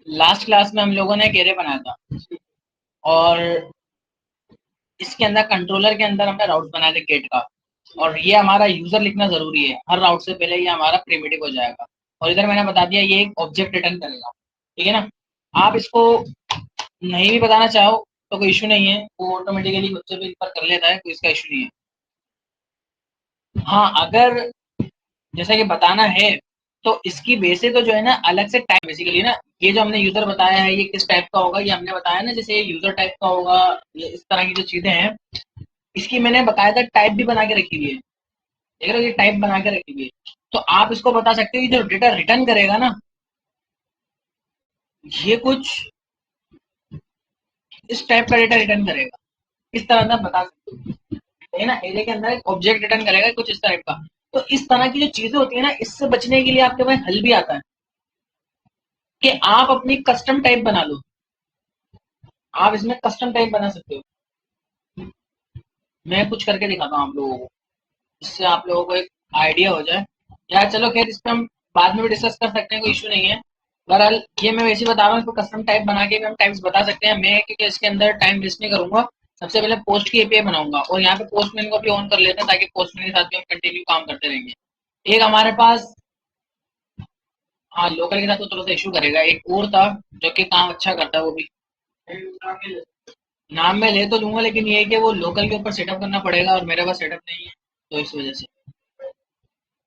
Last class में हम लोगों ने एक एरे बनाया था और इसके अंदर कंट्रोलर के अंदर हमने राउट बनाया था गेट का। और ये हमारा यूजर लिखना जरूरी है, हर राउट से पहले ये हमारा प्रिमिटिव हो जाएगा। और इधर मैंने बता दिया ये एक ऑब्जेक्ट रिटर्न करेगा, ठीक है ना। आप इसको नहीं भी बताना चाहो तो कोई इशू नहीं है, वो ऑटोमेटिकली खुद से भी पर कर लेता है, कोई इसका इशू नहीं है। हाँ, अगर जैसा कि बताना है तो इसकी बेसिस तो जो है ना अलग से टाइप बेसिकली ना, ये जो हमने यूजर बताया है ये किस टाइप का होगा ये हमने बताया ना, जैसे ये यूजर टाइप का होगा, ये इस तरह की जो चीजें हैं इसकी मैंने बकायदा टाइप भी बना के रखी हुई है। देख रहे हो, ये टाइप बना के रखी हुई है। तो आप इसको बता सकते हो कि जो डेटा रिटर्न करेगा ना ये कुछ इस टाइप का डेटा रिटर्न करेगा, इस तरह का बता सकते हो, है ना। एरे के अंदर एक ऑब्जेक्ट रिटर्न करेगा कुछ इस टाइप का। तो इस तरह की जो चीजें होती है ना, इससे बचने के लिए आपके पास हल भी आता है कि आप अपनी कस्टम टाइप बना लो। आप इसमें कस्टम टाइप बना सकते हो। मैं कुछ करके दिखाता हूँ आप लोगों को, जिससे आप लोगों को एक आइडिया हो जाए। यार चलो खैर, इस पर हम बाद में भी डिस्कस कर सकते हैं, कोई इशू नहीं है। बहरहाल ये मैं वैसे ही बता रहा हूँ, इसको कस्टम टाइप बना के भी हम टाइप्स बता सकते हैं। मैं क्योंकि इसके अंदर टाइम वेस्ट नहीं करूंगा, सबसे पहले पोस्ट की एपीआई बनाऊंगा और यहाँ पे पोस्टमैन को भी ऑन कर लेते हैं ताकि पोस्टमैन के साथ भी हम कंटिन्यू काम करते रहेंगे। एक हमारे पास, हाँ लोकल के साथ तो थोड़ा सा इशू करेगा, एक और था जो कि काम अच्छा करता है वो भी। नाम मैं ले तो लूंगा लेकिन ये है कि वो लोकल के ऊपर सेटअप करना पड़ेगा और मेरे पास सेटअप नहीं है, तो इस वजह से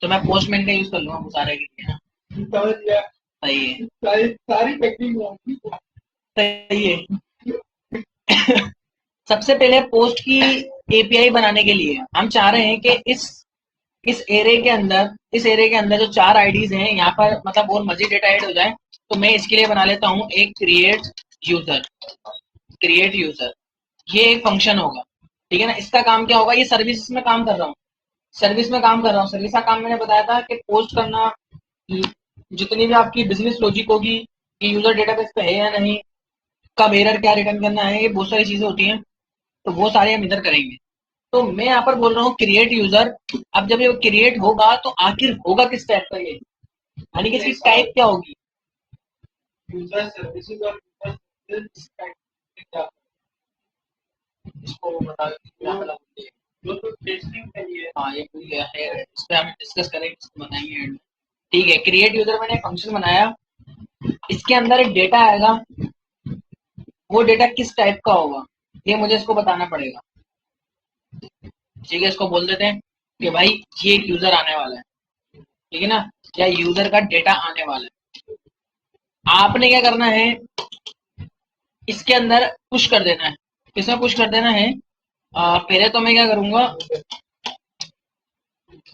तो मैं पोस्टमैन का यूज कर लूंगा वो सारे के लिए ना। सही है, सारी पैकिंग सही है। सबसे पहले पोस्ट की एपीआई बनाने के लिए हम चाह रहे हैं कि इस एरे के अंदर जो चार आईडीज हैं यहाँ पर मतलब और मजीद डेटा ऐड हो जाए, तो मैं इसके लिए बना लेता हूँ एक यूजर क्रिएट यूजर। ये एक फंक्शन होगा, ठीक है ना। इसका काम क्या होगा, ये सर्विस में काम कर रहा हूँ, सर्विस का काम मैंने बताया था कि पोस्ट करना, जितनी भी आपकी बिजनेस लॉजिक होगी कि यूजर डेटाबेस पे है या नहीं, कब एरर क्या रिटर्न करना है, ये बहुत सारी चीजें होती हैं, तो वो सारे हम इधर करेंगे। तो मैं यहाँ पर बोल रहा हूँ क्रिएट यूजर। अब जब ये क्रिएट होगा तो आखिर होगा किस टाइप का, ये यानी कि इसकी टाइप क्या होगी। यूजर सर्विसेज और यूजर इसको बता क्या मतलब होती है, जो तो टेस्टिंग के लिए। हाँ ये भूल गया है, इस पे हम डिस्कस करेंगे, इसको बताएंगे end में। ठीक है, क्रिएट यूजर मैंने फंक्शन बनाया, इसके अंदर एक डेटा आएगा, वो डेटा किस टाइप का होगा ये मुझे इसको बताना पड़ेगा। ठीक है, इसको बोल देते हैं कि भाई ये एक यूजर आने वाला है, ठीक है ना, या यूजर का डेटा आने वाला है। आपने क्या करना है, इसके अंदर पुश कर देना है। किसमें पुश कर देना है, पहले तो मैं क्या करूंगा,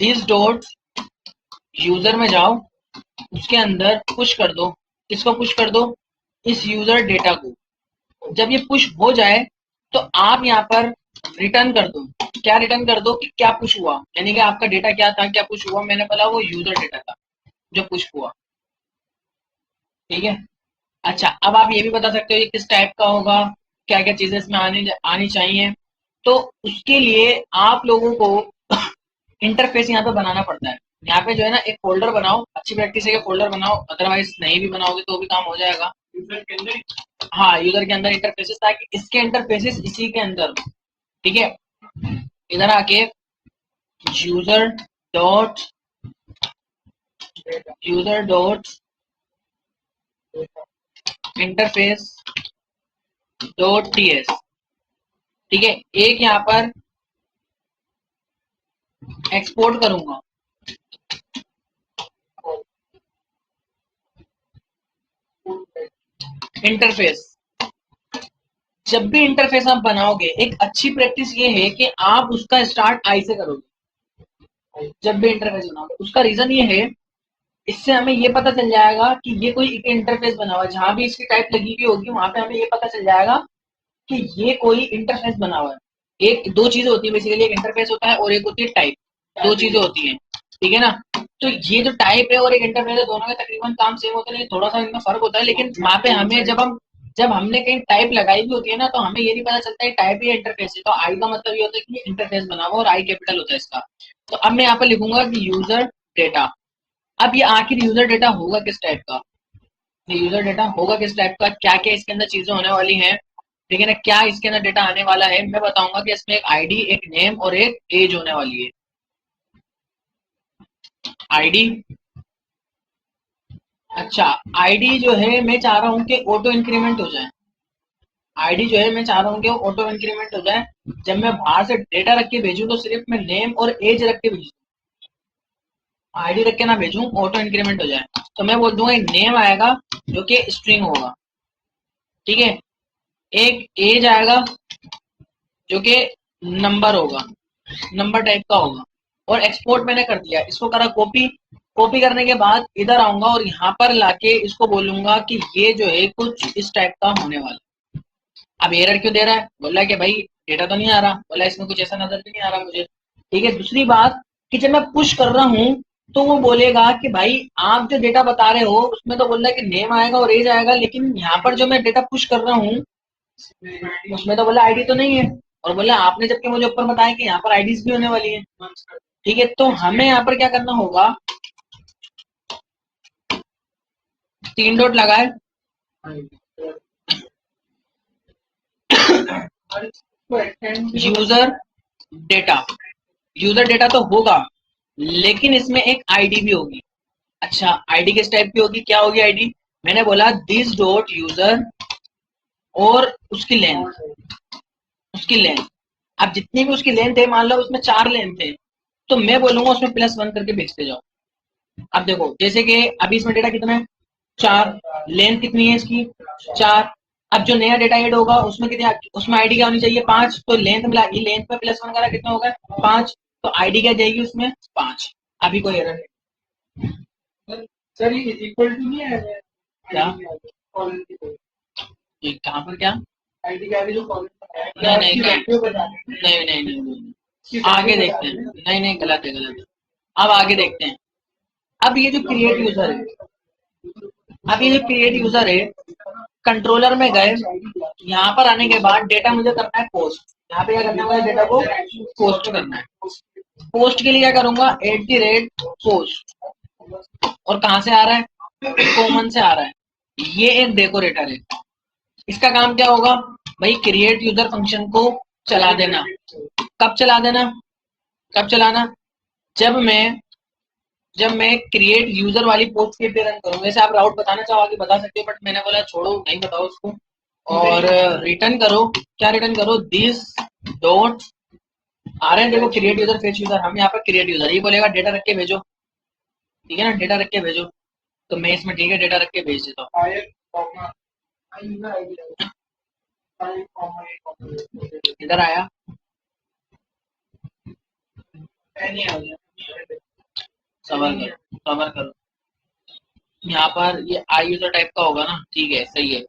दिस डॉट यूजर में जाओ, उसके अंदर पुश कर दो। किसको पुश कर दो, इस यूजर डेटा को। जब ये पुश हो जाए तो आप यहाँ पर रिटर्न कर दो। क्या रिटर्न कर दो कि क्या पुश हुआ, यानी कि आपका डेटा क्या था, क्या पुश हुआ। मैंने बोला वो यूजर डेटा था जो पुश हुआ, ठीक है। अच्छा, अब आप ये भी बता सकते हो ये किस टाइप का होगा, क्या क्या चीजें इसमें आनी आनी चाहिए। तो उसके लिए आप लोगों को इंटरफेस यहाँ पे बनाना पड़ता है। यहाँ पे जो है ना एक फोल्डर बनाओ, अच्छी प्रैक्टिस है कि फोल्डर बनाओ, अदरवाइज नहीं भी बनाओगे तो भी काम हो जाएगा। यूजर के अंदर, हाँ यूजर के अंदर इंटरफेसेस, ताकि इसके इंटरफेसेस इसी के अंदर, ठीक है। इधर आके user dot user dot interface dot TS, ठीक है। एक यहाँ पर एक्सपोर्ट करूंगा इंटरफेस। जब भी इंटरफेस आप बनाओगे एक अच्छी प्रैक्टिस ये है कि आप उसका स्टार्ट आई से करोगे। जब भी इंटरफेस बनाओगे, उसका रीजन ये है, इससे हमें ये पता चल जाएगा कि ये कोई इंटरफेस बना हुआ है। जहां भी इसकी टाइप लगी हुई होगी वहां पे हमें ये पता चल जाएगा कि ये कोई इंटरफेस बना हुआ है। एक दो चीजें होती है बेसिकली, एक इंटरफेस होता है और एक होती है टाइप, दो चीजें होती हैं, ठीक है ना। तो ये जो टाइप है और एक इंटरफेस है, दोनों में तकरीबन काम सेम होता है, लेकिन थोड़ा सा इनमें फर्क होता है। लेकिन वहां पे हमें जब हमने कहीं टाइप लगाई भी होती है ना, तो हमें ये नहीं पता चलता है टाइप या इंटरफेस है। तो आई का मतलब ये होता है कि इंटरफेस बना हुआ और आई कैपिटल होता है इसका। तो अब मैं यहाँ पर लिखूंगा कि यूजर डेटा। अब ये आखिर यूजर डेटा होगा किस टाइप का, यूजर डेटा होगा किस टाइप का, क्या क्या इसके अंदर चीजें होने वाली हैं, ठीक है ना, क्या इसके अंदर डेटा आने वाला है, मैं बताऊंगा कि इसमें एक आईडी, एक नेम और एक एज होने वाली है। आईडी, अच्छा, आईडी जो है मैं चाह रहा हूँ कि ऑटो इंक्रीमेंट हो जाए। आईडी जो है मैं चाह रहा हूँ कि ऑटो इंक्रीमेंट हो जाए। जब मैं बाहर से डेटा रख के भेजूँ तो सिर्फ मैं नेम और एज रख के भेजूँ, आईडी रख के ना भेजूँ, ऑटो इंक्रीमेंट हो जाए। तो मैं बोल दूंगा एक नेम आएगा जो कि स्ट्रिंग होगा, ठीक है, एक एज आएगा जो कि नंबर होगा, नंबर टाइप का होगा। और एक्सपोर्ट मैंने कर दिया, इसको करा कॉपी, कॉपी करने के बाद इधर आऊंगा और यहाँ पर लाके इसको बोलूंगा कि ये जो है कुछ इस टाइप का होने वाला। अब एरर क्यों दे रहा है, बोला कि भाई डेटा तो नहीं आ रहा, बोला इसमें कुछ ऐसा नजर भी नहीं आ रहा मुझे। ठीक है, दूसरी बात कि जब मैं पुश कर रहा हूँ तो वो बोलेगा कि भाई आप जो डेटा बता रहे हो उसमें तो बोल रहा है कि नेम आएगा और एज आएगा, लेकिन यहाँ पर जो मैं डेटा पुश कर रहा हूँ उसमें तो बोला आईडी तो नहीं है, और बोला आपने जबकि मुझे ऊपर बताया कि यहाँ पर आईडीज भी होने वाली है। ठीक है, तो हमें यहाँ पर क्या करना होगा, 3 डॉट लगाए, यूजर डेटा, यूजर डेटा तो होगा लेकिन इसमें एक आईडी भी होगी। अच्छा, आईडी किस टाइप की होगी, क्या होगी आईडी, मैंने बोला दिस डॉट यूजर और उसकी लेंथ, उसकी लेंथ। अब जितनी भी उसकी लेंथ है, मान लो उसमें 4 लेंथ है, तो मैं बोलूंगा उसमें +1 करके भेजते जाओ। अब देखो जैसे कि अभी इसमें डेटा कितना है, 4, लेंथ कितनी है इसकी, 4। अब जो नया डेटा ऐड होगा उसमें कितनी, उसमें आईडी क्या होनी चाहिए, 5, तो लेंथ मिला, ये लेंथ में +1 करा कितना होगा, 5, तो आईडी क्या जाएगी उसमें, 5। अभी कोई एरर नहीं सर, ये इक्वल टू नहीं है क्या, ये कहाँ पर क्या, आईडी का जो नहीं नहीं नहीं नहीं नहीं नहीं, आगे देखते हैं, नहीं नहीं गलत है, गलत है। अब आगे देखते हैं। अब ये जो क्रिएट यूजर है, अब ये जो क्रिएट यूजर है, कंट्रोलर में गए, यहाँ पर आने के बाद डेटा मुझे करना है पोस्ट, यहाँ पे क्या करना है, मुझे डेटा को पोस्ट करना है। पोस्ट के लिए क्या करूंगा, @post, और कहाँ से आ रहा है, कॉमन से आ रहा है, ये एक डेकोरेटर है। इसका काम क्या होगा भाई, क्रिएट यूजर फंक्शन को चला देना। कब चला देना, कब चलाना, जब मैं जब मैं क्रिएट यूजर वाली पोस्ट के पे रन करूँ। वैसे आप राउट बताना चाहो आगे बता सकते हो, बट मैंने बोला छोड़ो नहीं बताओ उसको, और रिटर्न करो, क्या रिटर्न करो, दिस डॉट, आ रहे हैं देखो क्रिएट यूजर फेच यूजर, हम यहाँ पर क्रिएट यूजर, ये बोलेगा डेटा रख के भेजो, ठीक है ना, डेटा रख के भेजो, तो मैं इसमें ठीक है डेटा रख के भेज देता हूँ। इधर आया, सबर करो, सबर करो, यहाँ पर ये आई यूजर टाइप का होगा ना, ठीक है सही है।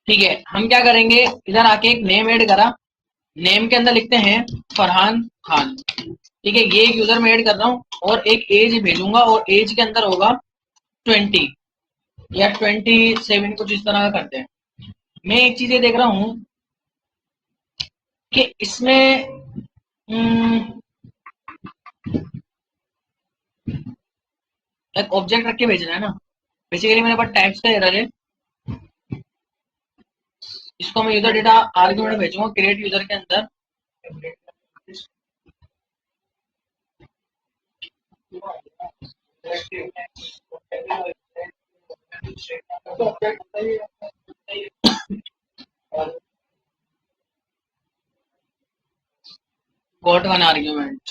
ठीक है, हम क्या करेंगे, इधर आके एक नेम ऐड करा, नेम के अंदर लिखते हैं फरहान खान, ठीक है, ये एक यूजर में ऐड कर रहा हूँ, और एक एज भेजूंगा, और एज के अंदर होगा 20 या 27, कुछ इस तरह का करते हैं। मैं एक चीज ये देख रहा हूँ कि इसमें एक ऑब्जेक्ट रख के भेजना है ना, बेसिकली मेरे पास टाइप्स का एरर है, इसको मैं यूजर डेटा आर्गुमेंट भेजूंगा क्रिएट यूजर के अंदर। गॉट वन आर्ग्यूमेंट,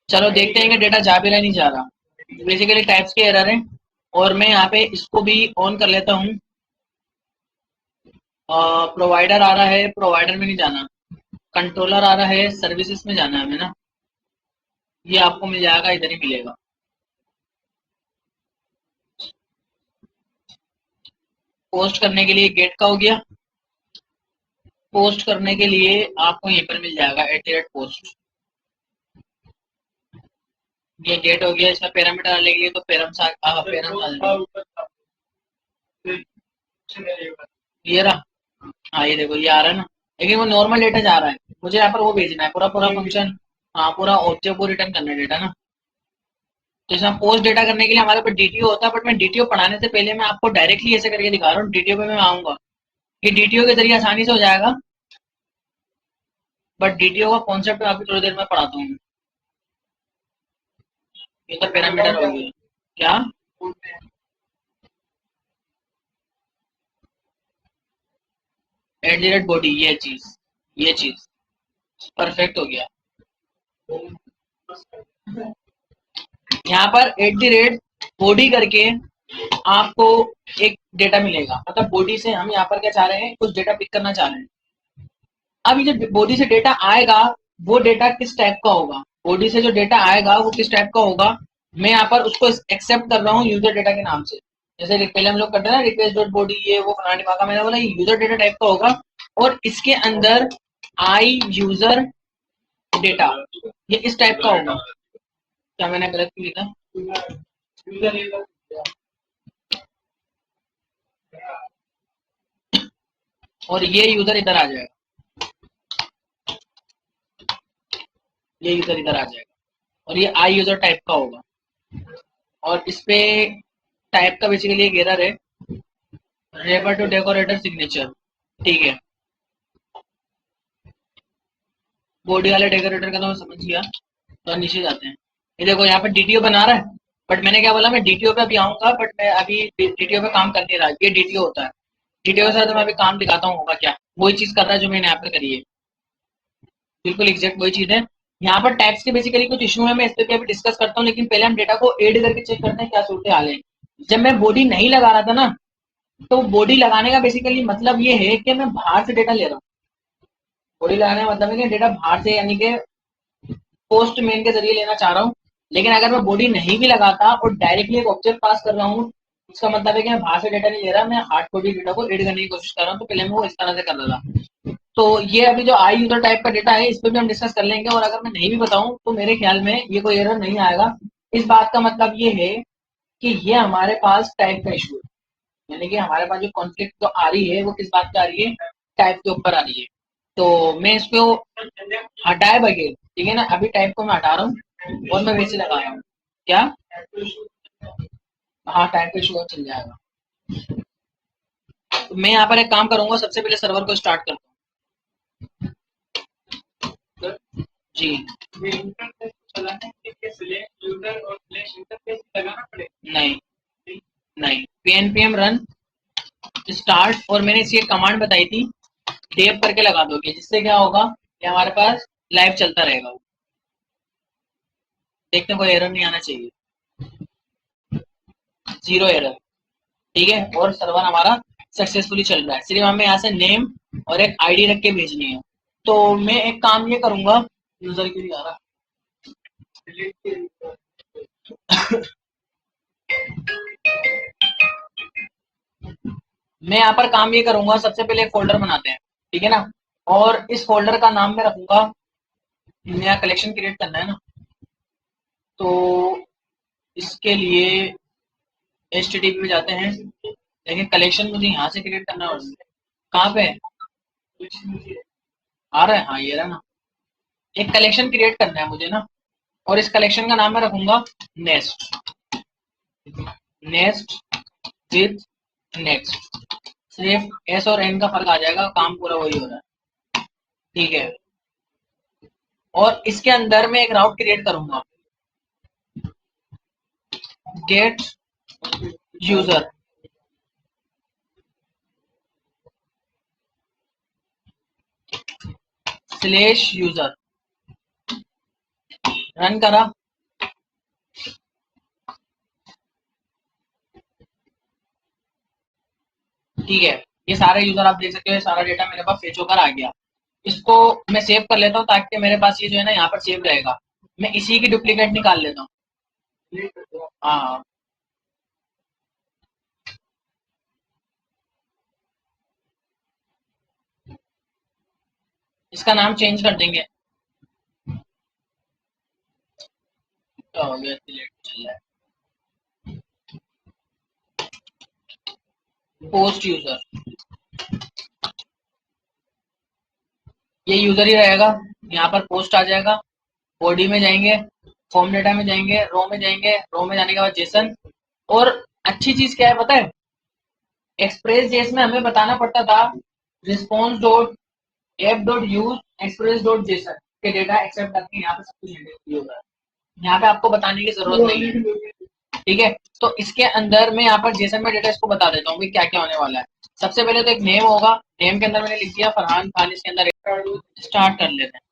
चलो देखते हैं कि डेटा जा भी रहा नहीं जा रहा, बेसिकली टाइप्स के एरर है। और मैं यहाँ पे इसको भी ऑन कर लेता हूँ, प्रोवाइडर आ रहा है, प्रोवाइडर में नहीं जाना, कंट्रोलर आ रहा है, सर्विसेज में जाना है हमें ना, ये आपको मिल जाएगा, इधर ही मिलेगा। पोस्ट करने के लिए गेट का हो गया, पोस्ट करने के लिए आपको यहीं पर मिल जाएगा @post, ये गेट हो गया। इसमें पैरामीटर डालने के लिए तो पैरम्स ये रहा, हाँ ये देखो ये आ रहा है ना, लेकिन वो नॉर्मल डेटा जा रहा है, मुझे यहाँ पर वो भेजना है पूरा पूरा फंक्शन। हाँ, पूरा ऑब्जेक्ट को रिटर्न करना है डेटा ना। तो इसमें पोस्ट डेटा करने के लिए हमारे पास डीटीओ होता है, बट मैं डीटीओ पढ़ाने से पहले मैं आपको डायरेक्टली ऐसे करके दिखा रहा हूँ। डीटीओ पे मैं आऊंगा, ये डीटीओ के जरिए आसानी से हो जाएगा, बट डीटीओ का कॉन्सेप्ट मैं आपको थोड़ी देर में पढ़ाता हूँ। ये तो पैरामीटर हो गया क्या? @ बॉडी, ये चीज परफेक्ट हो गया। यहाँ पर @ बॉडी करके आपको एक डेटा मिलेगा, मतलब बॉडी से हम यहाँ पर क्या चाह रहे हैं, कुछ डेटा पिक करना चाह रहे हैं। अब ये जो बॉडी से डेटा आएगा, वो डेटा किस टाइप का होगा, बॉडी से जो डेटा आएगा वो किस टाइप का होगा, मैं यहाँ पर उसको एक्सेप्ट कर रहा हूँ यूजर डेटा के नाम से। जैसे पहले हम लोग करते हैं ना रिक्वेस्ट डॉट बॉडी, ये वो फलाने का, मैंने बोला ये यूजर डेटा टाइप का होगा, और इसके अंदर आई यूजर डेटा ये इस टाइप का होगा। क्या मैंने गलत क्यों लिखा? और ये यूजर इधर आ जाएगा, ये यूजर इधर आ जाएगा, और ये आई यूजर टाइप का होगा। और इस पे टाइप का बेसिकली एक एरर है, रेफर टू डेकोरेटर सिग्नेचर। ठीक है, बॉडी वाले डेकोरेटर का तो मैं समझ गया। तो नीचे जाते हैं, ये देखो यहाँ पर डीटीओ बना रहा है, बट मैंने क्या बोला, मैं डीटीओ पे अभी आऊंगा, बट मैं अभी डीटीओ पे काम कर नहीं रहा। ये डीटीओ होता है, डीटीओ के साथ मैं अभी काम दिखाता हूँ होगा क्या। वही चीज कर रहा है जो मैंने यहाँ पर करी है, बिल्कुल एग्जैक्ट वही चीज है। यहाँ पर टैक्स के बेसिकली कुछ इशू है, मैं इस पे अभी डिस्कस करता हूँ, लेकिन पहले हम डेटा को ऐड करके चेक करते हैं क्या सूरत हाल है। जब मैं बॉडी नहीं लगा रहा था ना, तो बॉडी लगाने का बेसिकली मतलब ये है कि मैं बाहर से डेटा ले रहा हूँ। बॉडी लगाने का मतलब है कि डेटा बाहर से, यानी कि पोस्ट मेन के जरिए लेना चाह रहा हूँ। लेकिन अगर मैं बॉडी नहीं भी लगाता और डायरेक्टली एक ऑब्जेक्ट पास कर रहा हूँ, इसका मतलब है कि मैं बाहर से डेटा नहीं ले रहा, मैं हार्ड कोडी डेटा को एड करने की कोशिश कर रहा हूँ। तो पहले मैं वो इस तरह से कर रहा था। तो ये अभी जो आई यूजर टाइप का डेटा है, इस पर भी हम डिस्कस कर लेंगे, और अगर मैं नहीं भी बताऊं तो मेरे ख्याल में ये कोई एरर नहीं आएगा। इस बात का मतलब ये है कि ये हमारे पास टाइप का इशू है, यानी कि हमारे पास जो कॉन्फ्लिक्ट जो आ रही है वो किस बात पे आ रही है, टाइप के ऊपर आ रही है। तो मैं इसको हटाए बगैर, ठीक है ना, अभी टाइप को मैं हटा रहा हूँ और मैं वैसे लगा रहा हूँ। क्या? हाँ, टाइप का इशू चल जाएगा। तो मैं यहाँ पर एक काम करूंगा, सबसे पहले सर्वर को स्टार्ट करता हूँ जी। नहीं, नहीं, pnpm रन स्टार्ट, और मैंने इसी एक कमांड बताई थी, डेव करके लगा दोगे, जिससे क्या होगा कि हमारे पास लाइव चलता रहेगा। देखते हैं कोई एरर नहीं आना चाहिए, जीरो एरर। ठीक है, और सर्वर हमारा सक्सेसफुली चल रहा है। सिर्फ हमें यहाँ से नेम और एक आईडी रख के भेजनी है। तो मैं एक काम ये करूंगा, यूजर क्यों नहीं आ रहा, मैं यहाँ पर काम ये करूंगा, सबसे पहले एक फोल्डर बनाते हैं, ठीक है ना। और इस फोल्डर का नाम मैं रखूंगा, नया कलेक्शन क्रिएट करना है ना, तो इसके लिए HTTP में जाते हैं, लेकिन कलेक्शन मुझे यहाँ से क्रिएट करना होगा। कहाँ पे आ रहा है? हाँ, ये रहा ना। एक कलेक्शन क्रिएट करना है मुझे ना, और इस कलेक्शन का नाम मैं रखूंगा नेस्ट, नेस्ट विथ नेक्स्ट। सिर्फ एस और एन का फर्क आ जाएगा, काम पूरा वही हो रहा है। ठीक है, और इसके अंदर मैं एक राउट क्रिएट करूंगा, gate user slash user. Run करा, ठीक है। ये सारे यूजर आप देख सकते हो, ये सारा डेटा मेरे पास फेच होकर आ गया। इसको मैं सेव कर लेता हूँ, ताकि मेरे पास ये जो है ना यहाँ पर सेव रहेगा। मैं इसी की डुप्लीकेट निकाल लेता हूँ। हाँ, इसका नाम चेंज कर देंगे। क्या हो गया, सिलेक्ट चल रहा है, पोस्ट यूजर। ये यूजर ही रहेगा। यहाँ पर पोस्ट आ जाएगा, बॉडी में जाएंगे, फॉर्म डेटा में जाएंगे, रो में जाएंगे, रो में जाने के बाद जेसन। और अच्छी चीज क्या है पता है, एक्सप्रेस जेस में हमें बताना पड़ता था response dot app dot use express dot JSON के डेटा एक्सेप्ट करके यहाँ पे सब कुछ handle होगा। यहाँ पे आपको बताने की जरूरत नहीं है, ठीक है। तो इसके अंदर मैं यहाँ पर जेसन में डेटा इसको बता देता हूँ कि क्या क्या होने वाला है। सबसे पहले तो एक नेम होगा, नेम के अंदर मैंने लिख दिया फरहान खान, इसके अंदर स्टार्ट कर लेते हैं।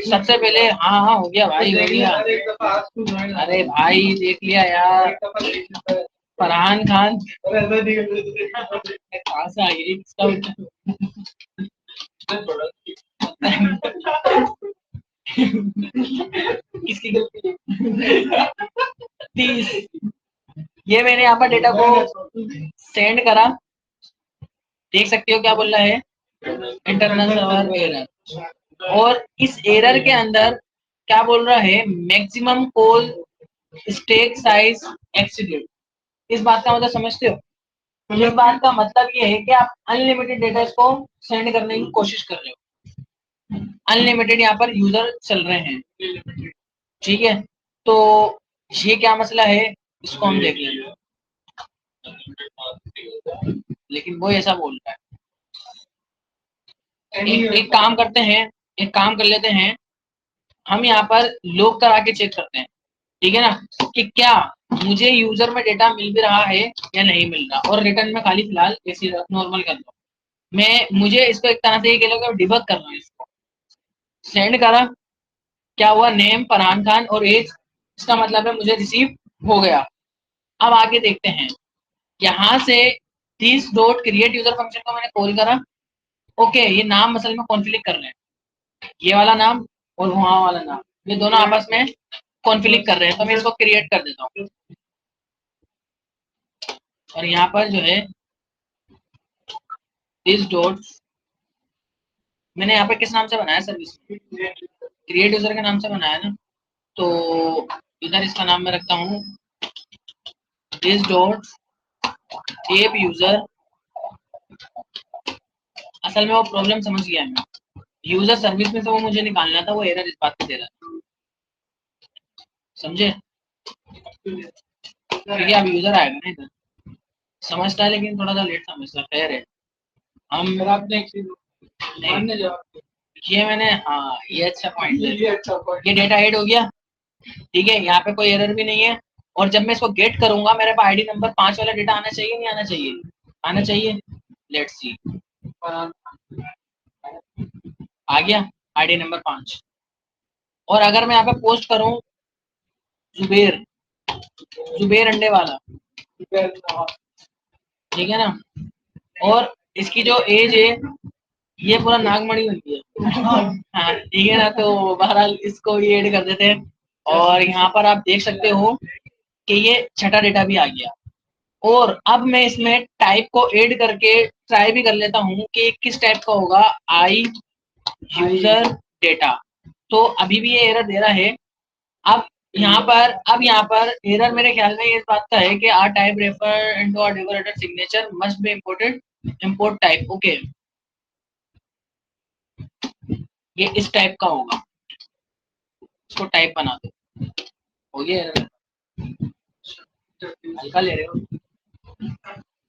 सबसे पहले हाँ हाँ हो गया भाई, हो गया। अरे भाई देख लिया यार, फरहान खान कहाँ से आ गई इसका किसकी गलती है? 30। ये मैंने यहाँ पर डेटा को सेंड करा, देख सकते हो क्या बोल रहा है, इंटरनल सर्वर एरर। और इस एरर के अंदर क्या बोल रहा है, maximum call stack size exceeded. इस बात का मतलब समझते हो? इस बात का मतलब ये है कि आप अनलिमिटेड डेटा इसको सेंड करने की कोशिश कर रहे हो। अनलिमिटेड यहाँ पर यूजर चल रहे हैं, ठीक है। तो ये क्या मसला है, इसको हम देख लेंगे। लेकिन वो ऐसा बोल रहा है, एक काम करते हैं, एक काम कर लेते हैं, हम यहाँ पर लॉग करा के चेक करते हैं, ठीक है ना, कि क्या मुझे यूजर में डेटा मिल भी रहा है या नहीं मिल रहा। और रिटर्न में खाली फिलहाल ऐसी नॉर्मल कर दो। मैं मुझे इसको एक तरह से ये कह लो कि डिबग कर रहा हूँ इसको। सेंड करा, क्या हुआ, नेम फरहान खान और एज, इसका मतलब है मुझे रिसीव हो गया। अब आगे देखते हैं, यहाँ से this dot create user function को मैंने कॉल करा। ओके, ये नाम असल में कॉन्फ्लिक्ट कर रहे हैं, ये वाला नाम और वहाँ वाला नाम, ये दोनों आपस में कॉन्फ्लिक्ट कर रहे हैं। तो मैं इसको क्रिएट कर देता हूँ। और यहाँ पर जो है दिस डॉट, मैंने यहाँ पे किस नाम से बनाया सर्विस, क्रिएट यूजर के नाम से बनाया ना। तो इधर इसका नाम मैं रखता हूँ दिस डॉट टेप यूजर। असल में वो प्रॉब्लम समझ गया मैं, यूजर सर्विस में से वो मुझे निकालना था, वो एरर इस बात पे दे रहा है, समझे? क्योंकि अब यूजर आएगा ना इधर, समझता है लेकिन थोड़ा सा लेट समझता है, खैर है। हम आपने एक चीज मानने जवाब, ये मैंने, हाँ ये अच्छा पॉइंट है, ये डेटा ऐड हो गया, ठीक है। यहाँ पे कोई एरर भी नहीं है। और जब मैं इसको गेट करूंगा, मेरे पास आईडी नंबर 5 वाला डेटा आना चाहिए, नहीं आना चाहिए? आना चाहिए। लेट्स सी, आ गया आईडी नंबर 5। और अगर मैं यहाँ पे पोस्ट करूं जुबेर, जुबेर अंडे वाला, ठीक है ना, और इसकी जो एज है ये पूरा नागमणि बन गया। हाँ ठीक है ना, तो बहरहाल इसको भी ऐड कर देते हैं। और यहाँ पर आप देख सकते हो कि ये छठा डेटा भी आ गया। और अब मैं इसमें टाइप को ऐड करके ट्राई भी कर लेता हूँ कि किस टाइप का होगा, आई यूजर डेटा। तो अभी भी ये एरर दे रहा है। अब यहाँ पर एरर मेरे ख्याल में इस बात का है कि are type refer into are decorated signature must be imported, import type. Okay, ये इस टाइप का होगा, इसको टाइप बना दो, हो गया एरर। हल्का ले रहे हो,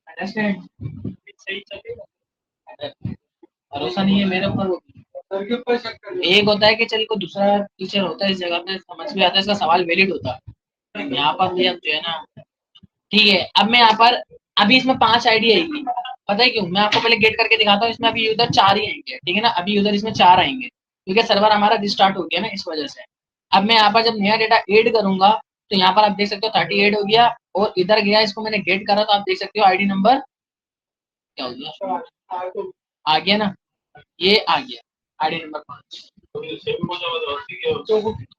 अंडरस्टैंड? सही चलेगा, भरोसा नहीं है मेरे ऊपर। एक होता है कि चल कोई दूसरा टीचर होता है इस जगह पे, समझ में आता है, इसका सवाल वैलिड होता है। यहाँ पर भी अब जो है ना, ठीक है। अब मैं यहाँ पर, अभी इसमें 5 आईडी आएगी, पता है क्यों? मैं आपको पहले गेट करके दिखाता हूँ। इसमें अभी यूजर 4 ही आएंगे, ठीक है ना, अभी यूजर इसमें 4 आएंगे क्योंकि सर्वर हमारा रिस्टार्ट हो गया ना, इस वजह से। अब मैं यहाँ पर जब नया डेटा ऐड करूंगा, तो यहाँ पर आप देख सकते हो 38 हो गया। और इधर गया, इसको मैंने गेट करा, तो आप देख सकते हो आईडी नंबर क्या हो गया, आ गया ना, ये आ गया आईडी नंबर 5।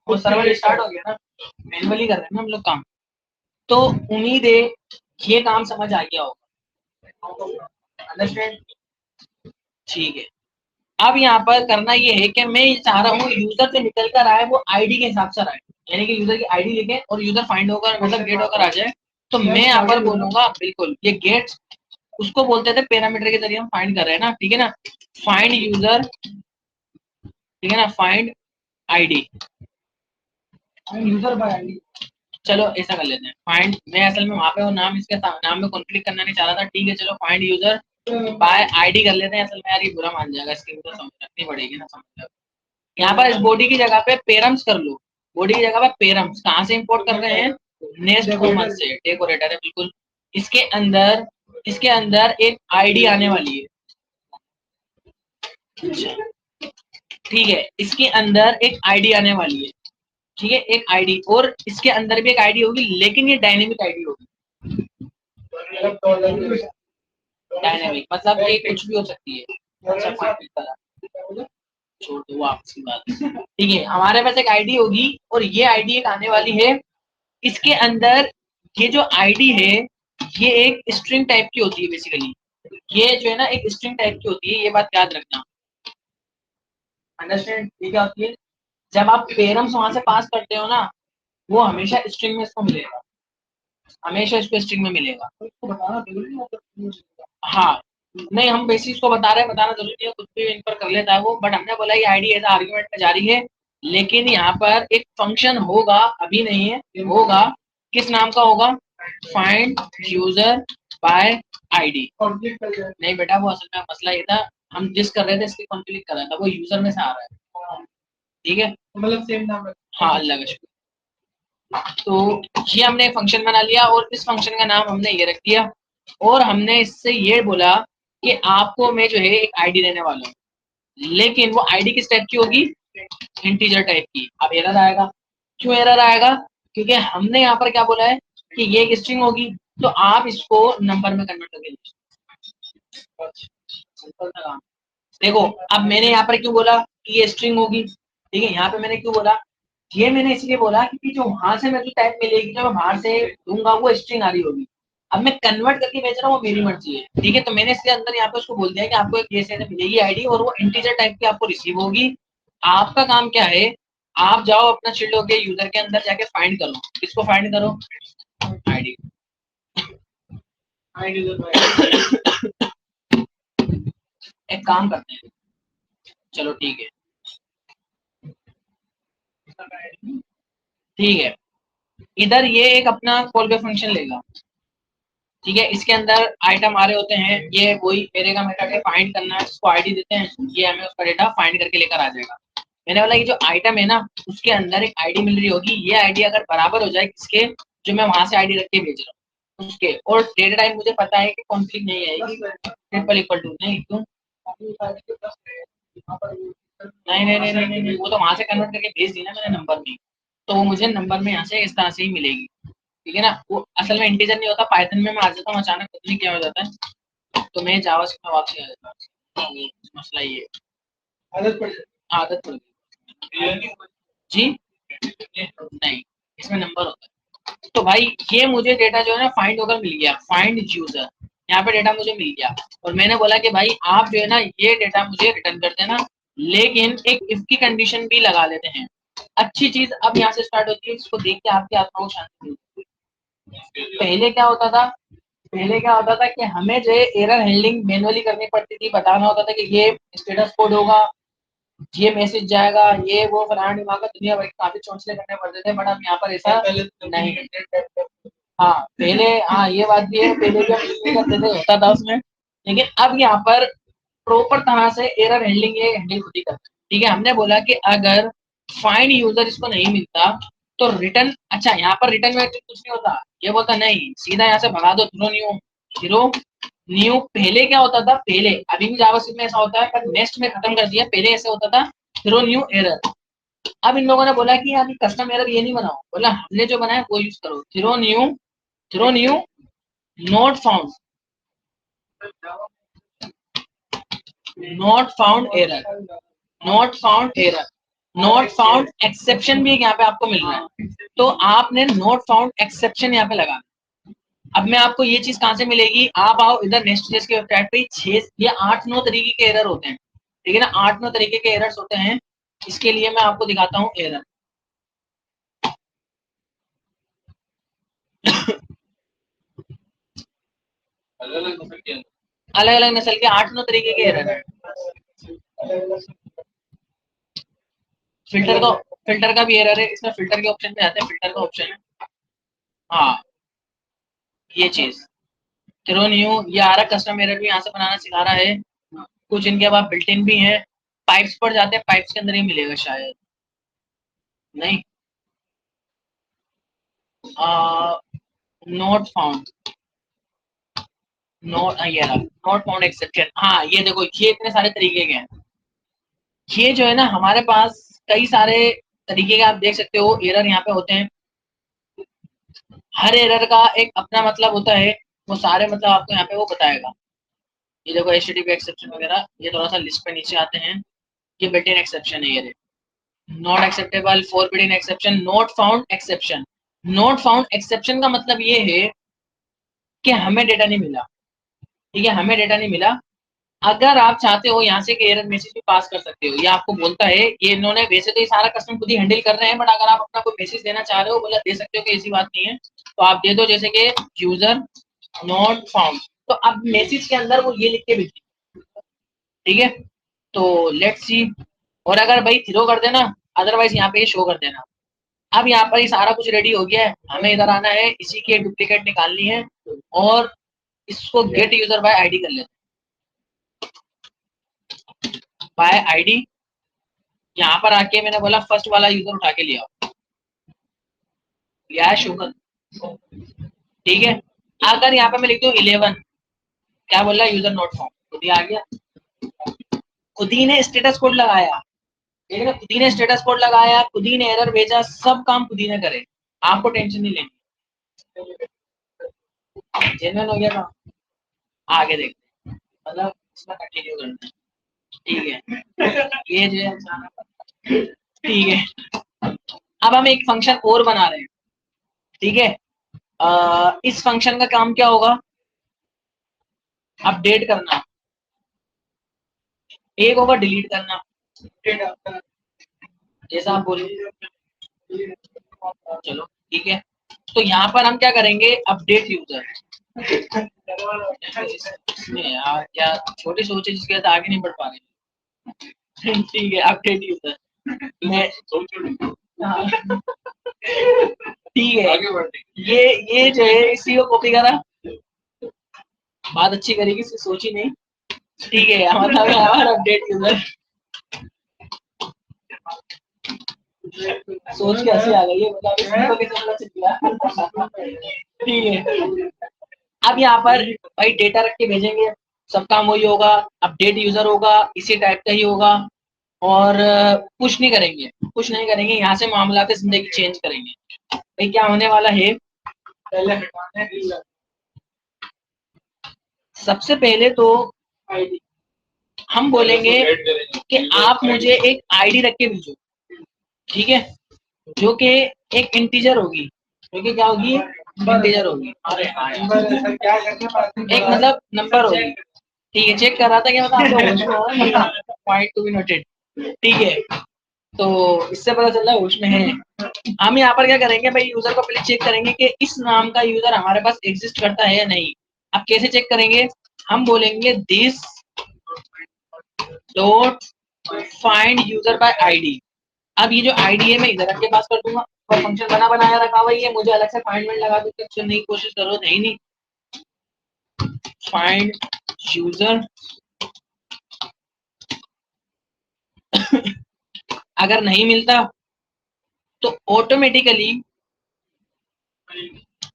तो सर्वर स्टार्ट हो गया ना, मैनुअली कर रहे हैं ना हम लोग काम। तो उम्मीद है ये काम समझ आ गया होगा, अंडरस्टैंड? ठीक है। अब यहाँ पर करना ये है कि मैं चाह रहा हूँ यूजर से निकल कर आए वो आईडी के हिसाब से आए, यानी कि यूजर की आईडी लिखे और यूजर फाइंड होकर, मतलब गेट होकर आ जाए। तो मैं यहाँ पर बोलूंगा, बिल्कुल ये गेट उसको बोलते थे पैरामीटर के जरिए हम फाइंड कर रहे हैं ना, ठीक है ना, फाइंड यूजर ठीक है ना, find ID, user bye ID. चलो ऐसा कर लेते हैं, फाइंड, मैं असल में वहां पे वो नाम, इसके नाम में कॉन्फ्लिक्ट करना नहीं चाह रहा था, ठीक है चलो फाइंड यूजर बाय आईडी कर लेते हैं। असल में यार ये बुरा मान जाएगा, इसकी तो समझ रखनी पड़ेगी ना, समझ। यहाँ पर इस बॉडी की जगह पे पेरम्स कर लो, बॉडी की जगह पे पेरम्स कहाँ से इंपोर्ट कर रहे हैं, नेस्ट कॉमन से, डेकोरेटर है बिल्कुल। इसके अंदर, इसके अंदर एक आईडी आने वाली है, ठीक है, इसके अंदर एक आईडी आने वाली है, ठीक है, एक आईडी, और इसके अंदर भी एक आईडी होगी, लेकिन ये डायनेमिक आईडी होगी। डायनेमिक मतलब ये कुछ भी हो सकती है, छोड़ दो आपसी बात, ठीक है, हमारे पास एक आईडी होगी और ये आईडी एक आने वाली है। इसके अंदर ये जो आईडी है ये एक स्ट्रिंग टाइप की होती है बेसिकली, ये जो है ना एक स्ट्रिंग टाइप की होती है, ये बात याद रखना, अंडरस्टैंड। ये क्या होती है, जब आप पेरम्स वहां से पास करते हो ना, वो हमेशा स्ट्रिंग में इसको मिलेगा, हमेशा इसको स्ट्रिंग में मिलेगा। हाँ, नहीं हम बेसिक को बता रहे हैं, बताना जरूरी नहीं है, कुछ भी इन पर कर लेता है वो, बट हमने बोला ये आईडी एज आर्गुमेंट में जारी है, लेकिन यहाँ पर एक फंक्शन होगा, अभी नहीं है, होगा, किस नाम का होगा, फाइंड यूजर बाय आईडी। नहीं बेटा, वो असल में मसला ये था, हम जिस कर रहे थे इसकी कॉन्फ्लिक्ट कर रहा था, वो यूजर में से आ रहा है, ठीक है, मतलब सेम नाम है। हाँ, अल्लाह का शुक्र। तो ये हमने एक फंक्शन बना लिया और इस फंक्शन का नाम हमने ये रख दिया, और हमने इससे ये बोला कि आपको मैं जो है एक आईडी देने वाला हूँ, लेकिन वो आईडी किस टाइप की होगी, इंटीजर टाइप की। अब एरर आएगा, क्यों एरर आएगा, क्योंकि हमने यहाँ पर क्या बोला है कि ये एक स्ट्रिंग होगी, तो आप इसको नंबर में कन्वर्ट करके सिंपल सा काम। देखो अब मैंने यहाँ पर क्यों बोला कि ये स्ट्रिंग होगी, ठीक है, यहाँ पे मैंने क्यों बोला, ये मैंने इसलिए बोला क्योंकि जो वहां से मेरे को टाइप मिलेगी, जो मैं बाहर से दूंगा वो स्ट्रिंग आ रही होगी, अब मैं कन्वर्ट करके भेज रहा हूँ, वो मेरी मर्जी है, ठीक है, तो मैंने इसके अंदर यहाँ पे उसको बोल दिया कि आपको एक जैसे मिलेगी आईडी और वो इंटीजर टाइप की आपको रिसीव होगी। आपका काम क्या है, आप जाओ अपना चिल्ड होके यूजर के अंदर जाके फाइंड करो, किसको फाइंड करो, आईडी, एक काम करते हैं, चलो ठीक है, ठीक है, इधर ये एक अपना कॉल बैक फंक्शन लेगा, ठीक है, इसके अंदर आइटम आ रहे होते हैं, ये वही मेरे का मेटा के फाइंड करना है, उसको आईडी देते हैं, ये हमें उसका डेटा फाइंड करके लेकर आ जाएगा। मैंने बोला ये जो आइटम है ना, उसके अंदर एक आईडी मिल रही होगी, ये आईडी अगर बराबर हो जाए किसके, जो मैं वहां से आईडी रख के भेज रहा हूँ उसके, और डेटा टाइप मुझे पता है कि कॉन्फ्लिक्ट नहीं आएगी, ट्रिपल इक्वल टू नहीं, क्यों, नहीं नहीं नहीं नहीं नहीं, वो तो वहां से कन्वर्ट करके भेज दी ना मैंने नंबर में, तो वो मुझे नंबर में यहाँ से इस तरह से ही मिलेगी, ठीक है ना, वो असल में इंटीजर नहीं होता, पाइथन में मैं आ जाता हूँ अचानक, पता नहीं क्या हो जाता है, तो मैं जावास्क्रिप्ट में वापस आ जाता हूँ, मसला ये आदत पड़ गई जी, नहीं, इसमें नंबर होता है। तो भाई ये मुझे डेटा जो है ना फाइंड होकर मिल गया, फाइंड यूजर, यहाँ पे डेटा मुझे मिल गया, और मैंने बोला कि भाई आप जो है ना ये डेटा मुझे रिटर्न कर देना, लेकिन एक इफ की कंडीशन भी लगा लेते हैं। अच्छी चीज अब यहाँ से स्टार्ट होती है, इसको देख के आपकी आत्मा को शांति मिलती है। पहले क्या होता था, पहले क्या होता था कि हमें जो है एरर हैंडलिंग मैनुअली करनी पड़ती थी, बताना होता था कि ये स्टेटस कोड होगा, ये मैसेज जाएगा, ये वो फलाना दिमाग का दुनिया भर के काफी चौंसले करने पड़ते थे, बट अब यहाँ पर ऐसा नहीं है। हाँ पहले, हाँ ये बात भी है, पहले भी हम इसमें करते थे, होता था उसमें, लेकिन अब यहाँ पर प्रॉपर तरह से एरर हैंडलिंग ये हैंडल खुद ही करता है, ठीक है, हमने बोला कि अगर फाइंड यूजर इसको नहीं मिलता तो रिटर्न, अच्छा यहाँ पर रिटर्न में कुछ नहीं होता, ये बोलता नहीं, सीधा यहाँ से भगा दो, थ्रो न्यू, थ्रो न्यू। पहले क्या होता था, पहले अभी भी जावास्क्रिप्ट में ऐसा होता है, पर नेक्स्ट में खत्म कर दिया, पहले ऐसे होता था थ्रो न्यू एरर। अब इन लोगों ने बोला कि यार कस्टम एरर ये नहीं बनाओ, बोला हमने जो बनाया वो यूज करो, throw new, throw new not found, not found error, not found error, not found exception भी यहाँ पे आपको मिल रहा है, तो आपने नॉट फाउंड एक्सेप्शन यहाँ पे लगा। अब मैं आपको ये चीज कहाँ से मिलेगी, आप आओ इधर नेक्स्ट जेएस की वेबसाइट पे, 6 या 8-9 तरीके के एरर होते हैं, ठीक है ना, 8-9 तरीके के एरर्स होते हैं, इसके लिए मैं आपको दिखाता हूँ एरर, अलग अलग नस्ल के 8-9 तरीके के एरर है। फिल्टर का भी एरर है, इसमें फिल्टर के ऑप्शन पे आते हैं, फिल्टर का ऑप्शन है। हाँ, ये चीज थ्रो न्यू, ये आ रहा कस्टम एरर भी यहाँ से बनाना सिखा रहा है। कुछ इनके पास बिल्ट इन भी है। पाइप्स पर जाते हैं, पाइप्स के अंदर ही मिलेगा शायद, नहीं। नोट फाउंड, नोट ये रहा, नोट फाउंड एक्सेप्शन। हाँ, ये देखो, ये इतने सारे तरीके के हैं। ये जो है ना, हमारे पास कई सारे तरीके के आप देख सकते हो एरर यहाँ पे होते हैं। हर एरर का एक अपना मतलब होता है, वो सारे मतलब आपको यहाँ पे वो बताएगा। ये देखो HTTP एक्सेप्शन वगैरह, ये थोड़ा सा लिस्ट पे नीचे आते हैं। ये बिल्ट इन एक्सेप्शन है, ये not acceptable, forbidden exception, not found exception. Not found exception का मतलब ये है कि हमें डेटा नहीं मिला, ठीक है, हमें डेटा नहीं मिला। अगर आप चाहते हो यहाँ से एरर मैसेज भी पास कर सकते हो, ये आपको बोलता है। ये इन्होंने वैसे तो ये सारा कस्टम खुद ही हैंडल कर रहे हैं, बट अगर आप अपना कोई मैसेज देना चाह रहे हो, बोला दे सकते हो कि ऐसी बात नहीं है, तो आप दे दो, जैसे कि यूजर नॉट फाउंड। तो अब मैसेज के अंदर वो ये लिख के भेजिए, ठीक है। तो लेट्स सी, और अगर भाई थ्रो कर देना, अदरवाइज यहाँ पे शो कर देना। अब यहाँ पर ये सारा कुछ रेडी हो गया है, हमें इधर आना है, इसी की डुप्लीकेट निकालनी है, और इसको गेट यूजर बाय आईडी कर लेते हैं। बाय आईडी, यहाँ पर आके मैंने बोला फर्स्ट वाला यूजर उठा के लिया है शुगर, ठीक है। अगर यहाँ पे मैं लिख दूँ 11, क्या बोल रहा है, यूजर नॉट फाउंड, खुद ही आ गया। खुद ही ने स्टेटस कोड लगाया, ठीक है, खुद ही ने स्टेटस कोड लगाया, खुद ही ने एरर भेजा, सब काम खुद ही ने करे, आपको टेंशन नहीं लेनी। जेन्युइन हो गया काम, आगे देखते हैं, मतलब इसमें कंटिन्यू करना है, ठीक है। ये जो है, ठीक है। अब हम एक फंक्शन और बना रहे हैं, ठीक है। इस फंक्शन का काम क्या होगा, अपडेट करना, एक होगा डिलीट करना, जैसा आप बोलो, चलो ठीक है। तो यहाँ पर हम क्या करेंगे, अपडेट यूजर। यार क्या छोटी सोचे जिसके साथ आगे नहीं बढ़ पा रहे। ठीक है, अपडेट यूजर, मैं हाँ, ठीक है। ये जो है इसी को कॉपी करा, बात अच्छी करेगी, इसकी सोची नहीं, ठीक है। मतलब हमारा अपडेट यूजर, सोच के हंसी आ गई है, मतलब इसको कैसे पता चल गया। ठीक है। अब यहाँ पर भाई डेटा रख के भेजेंगे, सब काम वही होगा, अपडेट यूजर होगा, इसी टाइप का ही होगा, और पुश नहीं करेंगे, पुश नहीं करेंगे, यहाँ से मामला की जिंदगी चेंज करेंगे। भाई क्या होने वाला है, पहले सबसे पहले तो हम बोलेंगे कि आप मुझे एक आईडी रख के भेजो, ठीक है, जो कि एक इंटीजर होगी, जो कि क्या होगी, इंटीजर होगी। अरे हाँ एक मतलब नंबर होगी, ठीक है। चेक कर रहा था कि मतलब पॉइंट टू बी नोटेड, ठीक है। तो इससे पता चल रहा है होश में है। हम यहाँ पर क्या करेंगे भाई, यूजर को पहले चेक करेंगे कि इस नाम का यूजर हमारे पास एग्जिस्ट करता है या नहीं। अब कैसे चेक करेंगे, हम बोलेंगे this dot find user bye ID. अब ये जो आईडी है मैं इधर के पास कर दूंगा, और फंक्शन बना बनाया रखा हुआ है, मुझे अलग से फाइंड में लगा दूंगा, तो नहीं कोशिश करो, नहीं नहीं, फाइंड यूजर। अगर नहीं मिलता तो ऑटोमेटिकली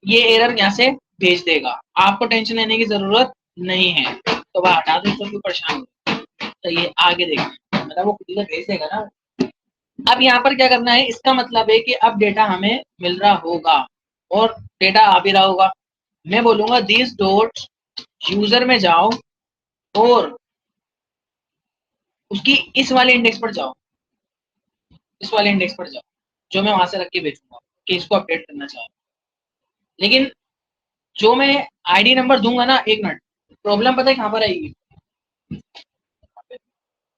ये एरर यहाँ से भेज देगा, आपको टेंशन लेने की जरूरत नहीं है। तो वह हटा दो, तो क्यों परेशान हो। तो ये आगे देखना, मतलब वो खुद ही तो भेज देगा ना। अब यहाँ पर क्या करना है, इसका मतलब है कि अब डेटा हमें मिल रहा होगा, और डेटा आ भी रहा होगा। मैं बोलूंगा दिस डॉट यूजर में जाओ, और उसकी इस वाले इंडेक्स पर जाओ, इस वाले इंडेक्स पर जाओ, जो मैं वहां से रख के भेजूंगा कि इसको अपडेट करना चाहूँ। लेकिन जो मैं आईडी नंबर दूंगा ना, एक मिनट, प्रॉब्लम पता है कहाँ पर आएगी।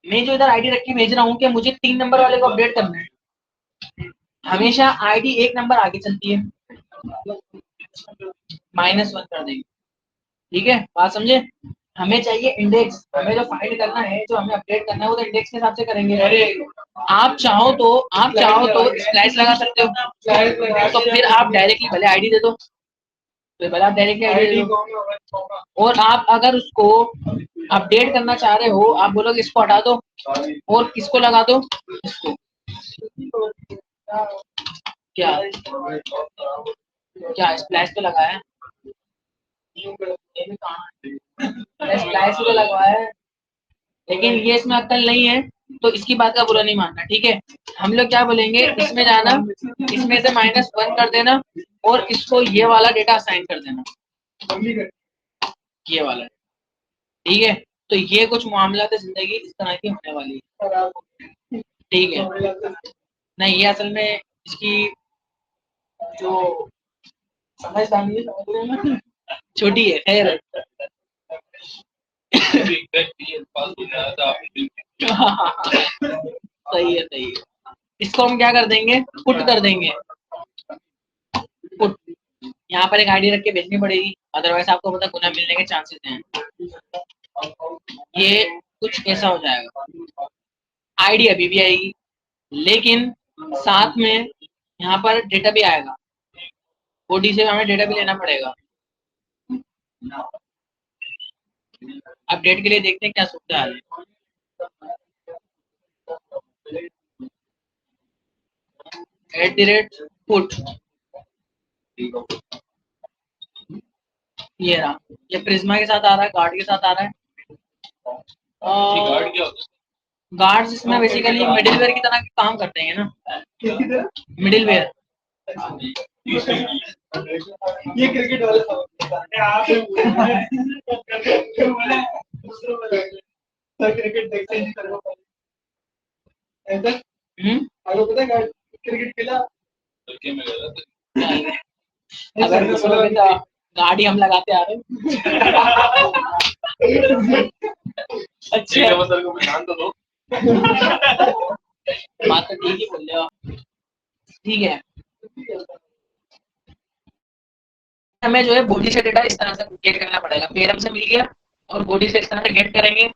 मैं जो इधर आईडी रख के भेज रहा हूँ कि मुझे 3 नंबर वाले को अपडेट करना है, हमेशा आईडी एक नंबर आगे चलती है, -1 कर देंगे, ठीक है, बात समझे। हमें चाहिए इंडेक्स, हमें जो फाइंड करना है, जो हमें अपडेट करना है, वो तो इंडेक्स के हिसाब से करेंगे। आप चाहो तो स्प्लाइस लगा सकते हो, तो फिर आप डायरेक्टली भले आईडी दे दो, तो भले आप डायरेक्टली आईडी दे दो। और आप अगर उसको अपडेट करना चाह रहे हो, आप बोलोगे इसको हटा दो और किसको लगा दो, इसको। क्या क्या स्प्लैश तो लगाया है, स्प्लैश तो लगवाया है, लेकिन ये इसमें अक्ल नहीं है, तो इसकी बात का बुरा नहीं मानना, ठीक है। हम लोग क्या बोलेंगे, इसमें जाना, इसमें से -1 कर देना और इसको ये वाला डेटा असाइन कर देना, ये वाला, ठीक है। तो ये कुछ मामला है, जिंदगी इस तरह की होने वाली है, ठीक है। नहीं, ये असल में इसकी जो समझदारी है, समझ रहे हैं ना, छोटी है, खैर। सही है, सही है। इसको हम क्या कर देंगे, पुट कर देंगे, पुट। यहाँ पर एक आईडी रख के भेजनी पड़ेगी, अदरवाइज आपको पता गुना मिलने के चांसेस हैं। ये कुछ ऐसा हो जाएगा, आईडी अभी भी आएगी, लेकिन साथ में यहाँ पर डेटा भी आएगा, ओडी से हमें डेटा भी लेना पड़ेगा। अपडेट के लिए देखते हैं क्या सुविधा है। @put, ये रहा, ये प्रिज्मा के साथ आ रहा है, गार्ड के साथ आ रहा है। गार्ड क्या होता है? गार्ड्स इसमें बेसिकली मिडिलवेयर की तरह काम करते हैं ना, मिडिलवेयर। ये क्रिकेट वाले क्रिकेट देखते हैं, आपको पता है क्रिकेट खेला, अगर गाड़ी हम लगाते आ रहे अच्छा, सर को ध्यान तो दो। बात तो ठीक ही बोल रहे हो, ठीक है। हमें जो है बॉडी से डेटा इस तरह से गेट करना पड़ेगा, पेरम से मिल गया और बॉडी से इस तरह से गेट करेंगे,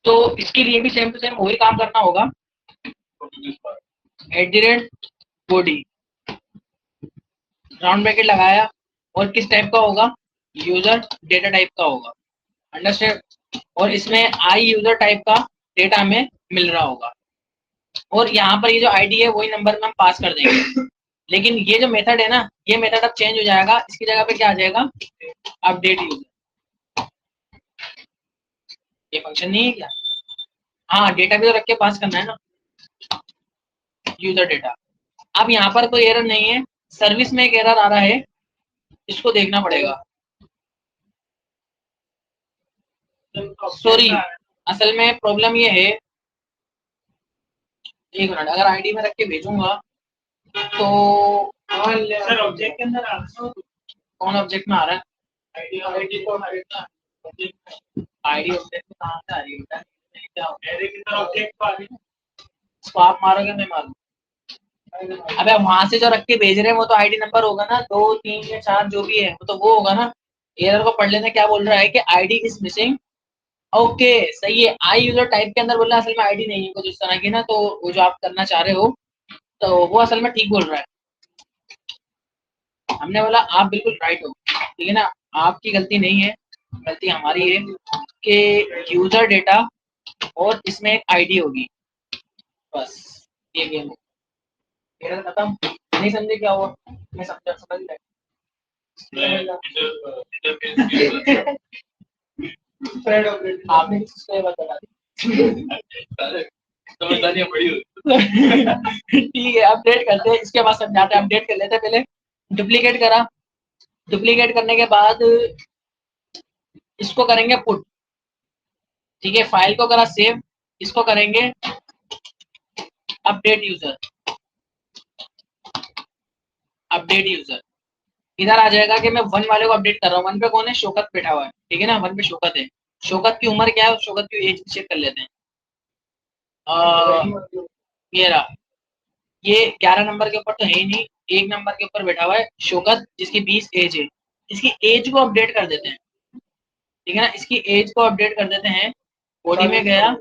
तो इसके लिए भी सेम टू सेम वही काम करना होगा, @body, राउंड ब्रैकेट लगाया, और किस टाइप का होगा, यूजर डेटा टाइप का होगा, अंडरस्टैंड। और इसमें आई यूजर टाइप का डेटा हमें मिल रहा होगा, और यहाँ पर ये जो आईडी है वही नंबर में हम पास कर देंगे। लेकिन ये जो मेथड है ना, ये मेथड अब चेंज हो जाएगा, इसकी जगह पे क्या आ जाएगा, अपडेट यूजर। ये फंक्शन नहीं है क्या, हाँ, डेटा भी तो रख के पास करना है ना, यूजर डेटा। अब यहाँ पर कोई एरर नहीं है, सर्विस में एक एरर आ रहा है, इसको देखना पड़ेगा। सॉरी, असल में प्रॉब्लम ये है, एक मिनट, अगर आईडी में रख के भेजूंगा तो सर ऑब्जेक्ट के अंदर आ रहा है, कौन ऑब्जेक्ट में आ रहा है, आईडी ऑब्जेक्ट में कहाँ से आ रही है, ऑब्जेक्ट आ रही है, इसको आप मारोगे मैं मारूंगा। अबे वहां से जो रख के भेज रहे हैं वो तो आईडी नंबर होगा ना, 2 3 या 4 जो भी है, वो तो वो होगा ना। एरर को पढ़ लेना, क्या बोल रहा है कि आईडी इज मिसिंग, ओके सही है। आई यूजर टाइप के अंदर बोल रहा है, असल में आईडी नहीं है कुछ इस तरह की ना, तो वो जो आप करना चाह रहे हो, तो वो असल में ठीक बोल रहा है। हमने बोला आप बिल्कुल राइट हो, ठीक है ना, आपकी गलती नहीं है, गलती हमारी है कि यूजर डेटा और इसमें एक आईडी होगी, बस ये गेम है, खत्म। नहीं समझे क्या हुआ, मैं समझ गया। आपने बता दी, समझदारियां बड़ी होती। ठीक है, अपडेट करते हैं, इसके बाद समझाते हैं, अपडेट कर लेते हैं पहले। डुप्लीकेट करा, डुप्लीकेट करने के बाद इसको करेंगे पुट, ठीक है, फाइल को करा सेव, इसको करेंगे अपडेट यूजर, अपडेट यूजर। इधर आ जाएगा कि मैं 1 वाले को अपडेट कर रहा हूँ, 1 पे कौन है, शौकत बैठा हुआ है, ठीक है ना, 1 पे शौकत है। शौकत की उम्र क्या है, शौकत की एज चेक कर लेते हैं। ये रहा, ये 11 नंबर के ऊपर तो है ही नहीं, 1 नंबर के ऊपर बैठा हुआ है शौकत, जिसकी 20 एज है, इसकी एज को अपडेट कर देते हैं, ठीक है ना। इसकी एज को अपडेट कर देते हैं, बॉडी में गया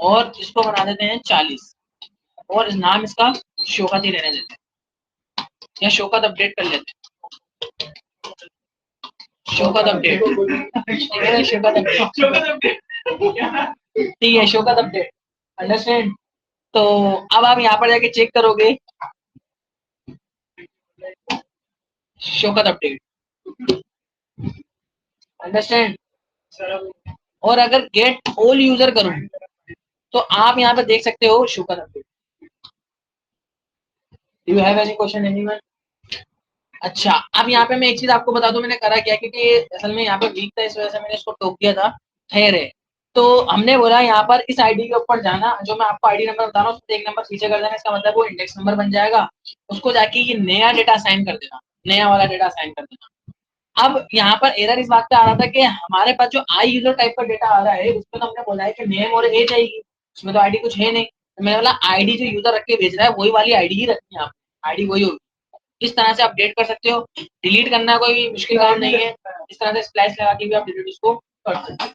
और इसको बना देते हैं 40 और इस नाम इसका शौकत ही रहने देते हैं या शौकत अपडेट कर लेते हैं। शौकत अपडेट ठीक है, शौकत अपडेट, अंडरस्टैंड। तो अब आप यहाँ पर जाके चेक करोगे शौकत अपडेट, अंडरस्टैंड। और अगर गेट ऑल यूजर करूं तो आप यहाँ पे देख सकते हो Shaukat update. Do you have any question anyone? अच्छा, अब यहाँ पे मैं एक चीज आपको बता दूं मैंने करा क्या, क्योंकि असल में यहाँ पे वीक था इस वजह से मैंने इसको टोक दिया था। खैर है, तो हमने बोला यहाँ पर इस आईडी के ऊपर जाना, जो मैं आपको आईडी नंबर बता रहा हूँ उसको एक नंबर पीछे कर देना, इसका मतलब वो इंडेक्स नंबर बन जाएगा। उसको जाके ये नया डेटा असाइन कर देना, नया वाला डेटा असाइन कर देना। अब यहाँ पर एरर इस बात पे आ रहा था कि हमारे पास जो आई यूजर टाइप का डेटा आ रहा है उसमें तो हमने बोला है कि नेम और एज आएगी, उसमें तो आईडी कुछ है नहीं। तो मैंने बोला आईडी जो यूजर रख के भेज रहा है वही वाली आईडी ही रखनी है, आप आईडी वही होगी। इस तरह से अपडेट कर सकते हो, डिलीट करना कोई मुश्किल काम नहीं है। इस तरह से स्प्लैश लगा के भी आप डिलीट उसको कर सकते हो।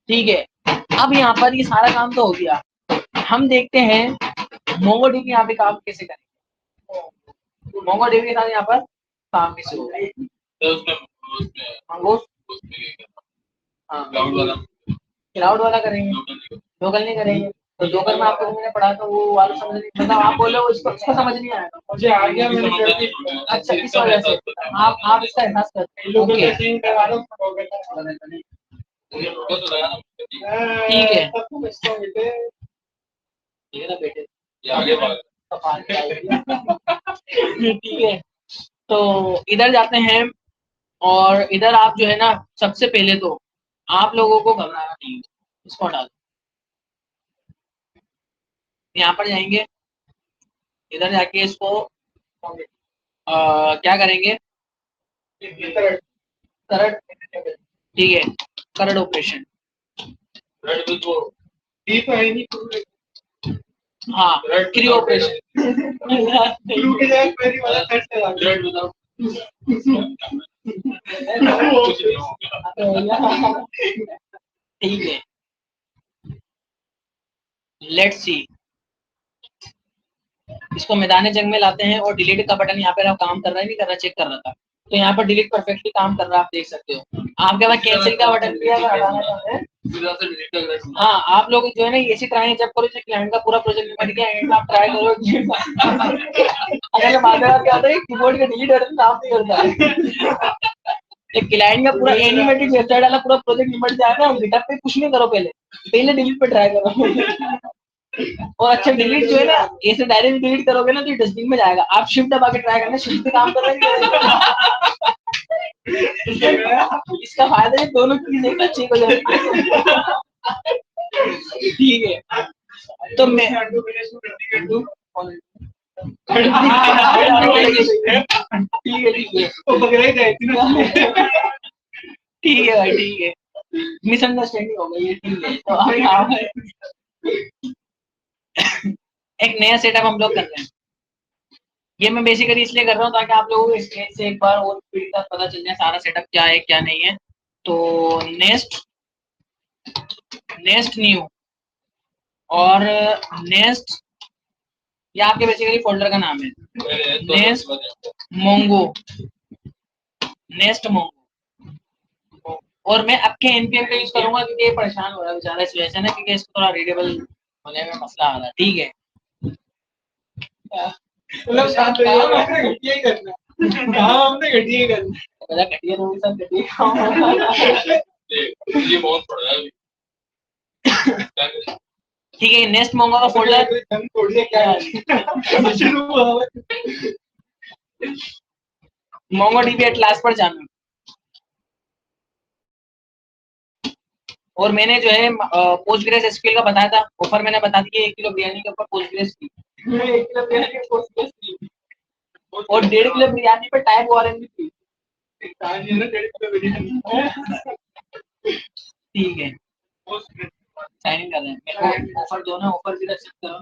ठीक है, अब यहाँ पर ये सारा काम तो हो गया। हम देखते हैं मोंगोडीबी यहाँ पे काम कैसे करें। मोंगोडीबी के साथ यहाँ पर काम कैसे होगा, क्लाउड वाला करेंगे, लोकल नहीं करेंगे। तो लोकल में आपको मैंने पढ़ा था वो वाला समझ नहीं, मतलब आप बोले उसको समझ नहीं आया मुझे, आ गया मैंने। अच्छा, इस वजह से आप इसका एहसास करते हैं। ओके, ठीक है, ठीक है ना बेटे, ठीक है। तो इधर जाते हैं और इधर आप जो है ना सबसे पहले तो आप लोगों को घबराना नहीं है, इसको डाल यहाँ पर जाएंगे, इधर जाके इसको क्या करेंगे, करंट, ठीक है, करंट ऑपरेशन, हाँ क्री ऑपरेशन, ठीक है। लेट्स सी, इसको मैदान जंग में लाते हैं और डिलीट का बटन यहाँ पे काम कर रहा है नहीं कर रहा, चेक कर रहा था। तो यहाँ पर डिलीट परफेक्टली काम कर रहा है, आप देख सकते हो। आपके पास कैंसिल का बटन भी है अगर हटाना चाहते हैं। हाँ, आप लोग जो है ना ऐसी ट्राई जब करो जब क्लाइंट का पूरा प्रोजेक्ट निपट गया एंड में आप ट्राई करो। अगर बाद में क्या आता है कीबोर्ड का डिलीट बटन काम नहीं करता। एक क्लाइंट का पूरा एनिमेटेड वेबसाइट वाला पूरा प्रोजेक्ट निपट जाए ना, गिटहब पे कुछ नहीं करो, पहले पहले डिलीट पे ट्राई करो। और अच्छा डिलीट जो है ना ऐसे डायरेक्ट डिलीट करोगे ना तो डस्टबिन में जाएगा। आप शिफ्ट दबा के ट्राई करना, शिफ्ट पे काम कर रहे हैं। इसका फायदा है दोनों चीज एक अच्छी हो जाएगी। ठीक है, तो मैं ठीक है, ठीक है, ठीक है भाई, ठीक है, मिसअंडरस्टैंडिंग हो गई है, ठीक है। तो अब यहाँ एक नया सेटअप हम लोग कर रहे हैं। ये मैं बेसिकली इसलिए कर रहा हूँ ताकि आप लोगों को इसके से एक बार और पता चल जाए सारा सेटअप क्या है क्या नहीं है। तो नेक्स्ट, नेक्स्ट न्यू और नेक्स्ट, ये आपके बेसिकली फोल्डर का नाम है, नेक्स्ट मोंगो, नेक्स्ट मोंगो। और मैं अब के एनपीएम का यूज करूंगा क्योंकि ये परेशान हो रहा है बेचारा इस वजह से ना, क्योंकि इसको थोड़ा रीडेबल होने में मसला आ रहा है। ठीक है, घटिया ही करना, हमने घटिया ही करना, घटिया लोगों के साथ घटिया। ये बहुत पड़ रहा है। ठीक है, नेक्स्ट मोंगो का फोल्डर मोंगो डीबी एटलास पर जाना। और मैंने जो है पोस्टग्रेस एसक्यूएल का बताया था, ऑफर मैंने बता दी 1 किलो बिरयानी के ऊपर पोस्टग्रेस की, 1 किलो बिरयानी के पोस्टग्रेस की और 1.5 किलो बिरयानी पे टाइम वारंटी थी। ठीक है, साइन कर रहे हैं, ऑफर दो ना, ऑफर भी एक्सेप्ट करो।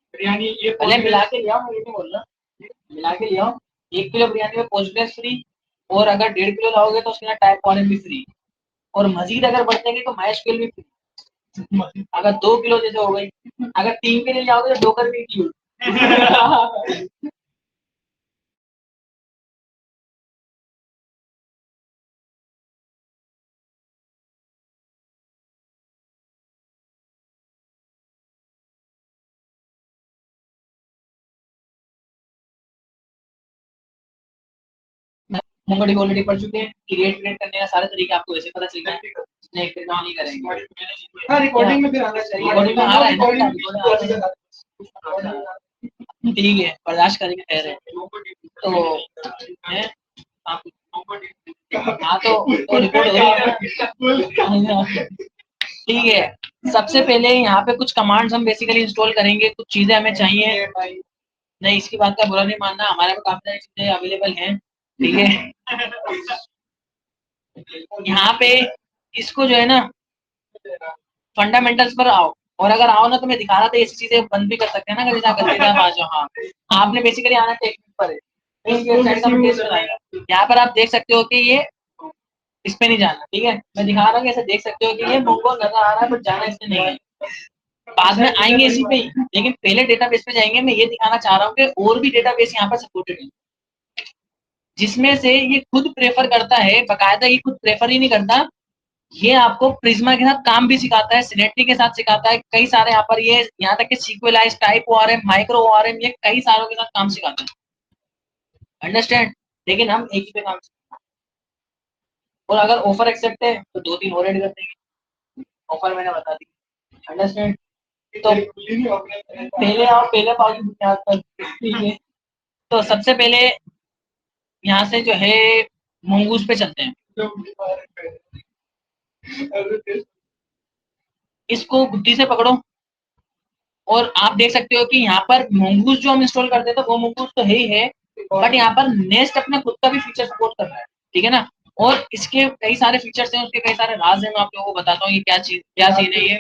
बिरयानी ये पहले मिला के लिया, मैं ये नहीं बोल रहा, मिला के लिया 1 किलो बिरयानी में पोस्टग्रेस फ्री, और अगर 1.5 किलो लाओगे तो उसके लिए टाइप कॉलम भी फ्री, और मजीद अगर बढ़ जाएंगे तो माइस्क्वेल भी फ्री। अगर 2 किलो जैसे हो गई, अगर 3 के लिए जाओगे तो डोकर भी इंक्लूड। मोंगोडीबी ऑलरेडी पढ़ चुके हैं, क्रिएट क्रिएट करने का सारे तरीके आपको वैसे पता चल गए। नहीं फिर काम नहीं करेंगे। हाँ रिकॉर्डिंग में फिर आना चाहिए, रिकॉर्डिंग में आ रहा है ना, रिकॉर्डिंग आ रहा है। ठीक है बर्दाश्त करेंगे, खैर है तो है। हाँ तो रिकॉर्ड हो रही है ना। ठीक है, सबसे पहले यहाँ पे कुछ कमांड्स हम बेसिकली इंस्टॉल करेंगे, कुछ चीजें हमें चाहिए। नहीं इसकी बात का बुरा नहीं मानना, हमारे पास काफी सारी चीजें अवेलेबल हैं। ठीक है, यहाँ पे इसको जो है ना फंडामेंटल्स पर आओ, और अगर आओ ना तो मैं दिखा रहा था ऐसी चीजें बंद भी कर सकते हैं ना, अगर जैसा गलती से आ जाओ। हाँ आपने बेसिकली आना टेक्निक पर है, यहाँ पर आप देख सकते हो कि ये इस पे नहीं जाना। ठीक है, मैं दिखा रहा हूँ, ऐसे देख सकते हो कि ये मोंगो नजर आ रहा है, बट जाना इसमें नहीं है। बाद में आएंगे इसी पे ही, लेकिन पहले डेटाबेस पे जाएंगे। मैं ये दिखाना चाह रहा हूँ कि और भी डेटाबेस यहाँ पर सपोर्टेड है, जिसमें से ये खुद प्रेफर करता है, बकायदा ये खुद प्रेफर ही नहीं करता, ये आपको प्रिज्मा के साथ काम भी सिखाता है, सिनेट्री के साथ सिखाता है, कई सारे यहाँ पर ये यहाँ तक कि सीक्वेलाइज टाइप ओआरएम, माइक्रो ओआरएम, ये कई सारों के साथ काम सिखाता है। अंडरस्टैंड, लेकिन हम एक ही पे काम, और अगर ऑफर एक्सेप्ट है तो 2-3 और ऐड कर देंगे। ऑफर मैंने बता दी। अंडरस्टैंड, तो पहले आओ पहले पाओ की बुनियाद पर। ठीक है, तो सबसे पहले यहाँ से जो है मंगूस पे चलते हैं। इसको बुद्धि से पकड़ो, और आप देख सकते हो कि यहाँ पर मोंगूस जो हम इंस्टॉल करते थे वो मोंगूस तो है ही है, बट यहाँ पर नेस्ट अपने खुद का भी फीचर सपोर्ट कर रहा है। ठीक है ना, और इसके कई सारे फीचर्स हैं, उसके कई सारे राज हैं, मैं आप लोगों को बताता हूँ ये क्या चीज है ये।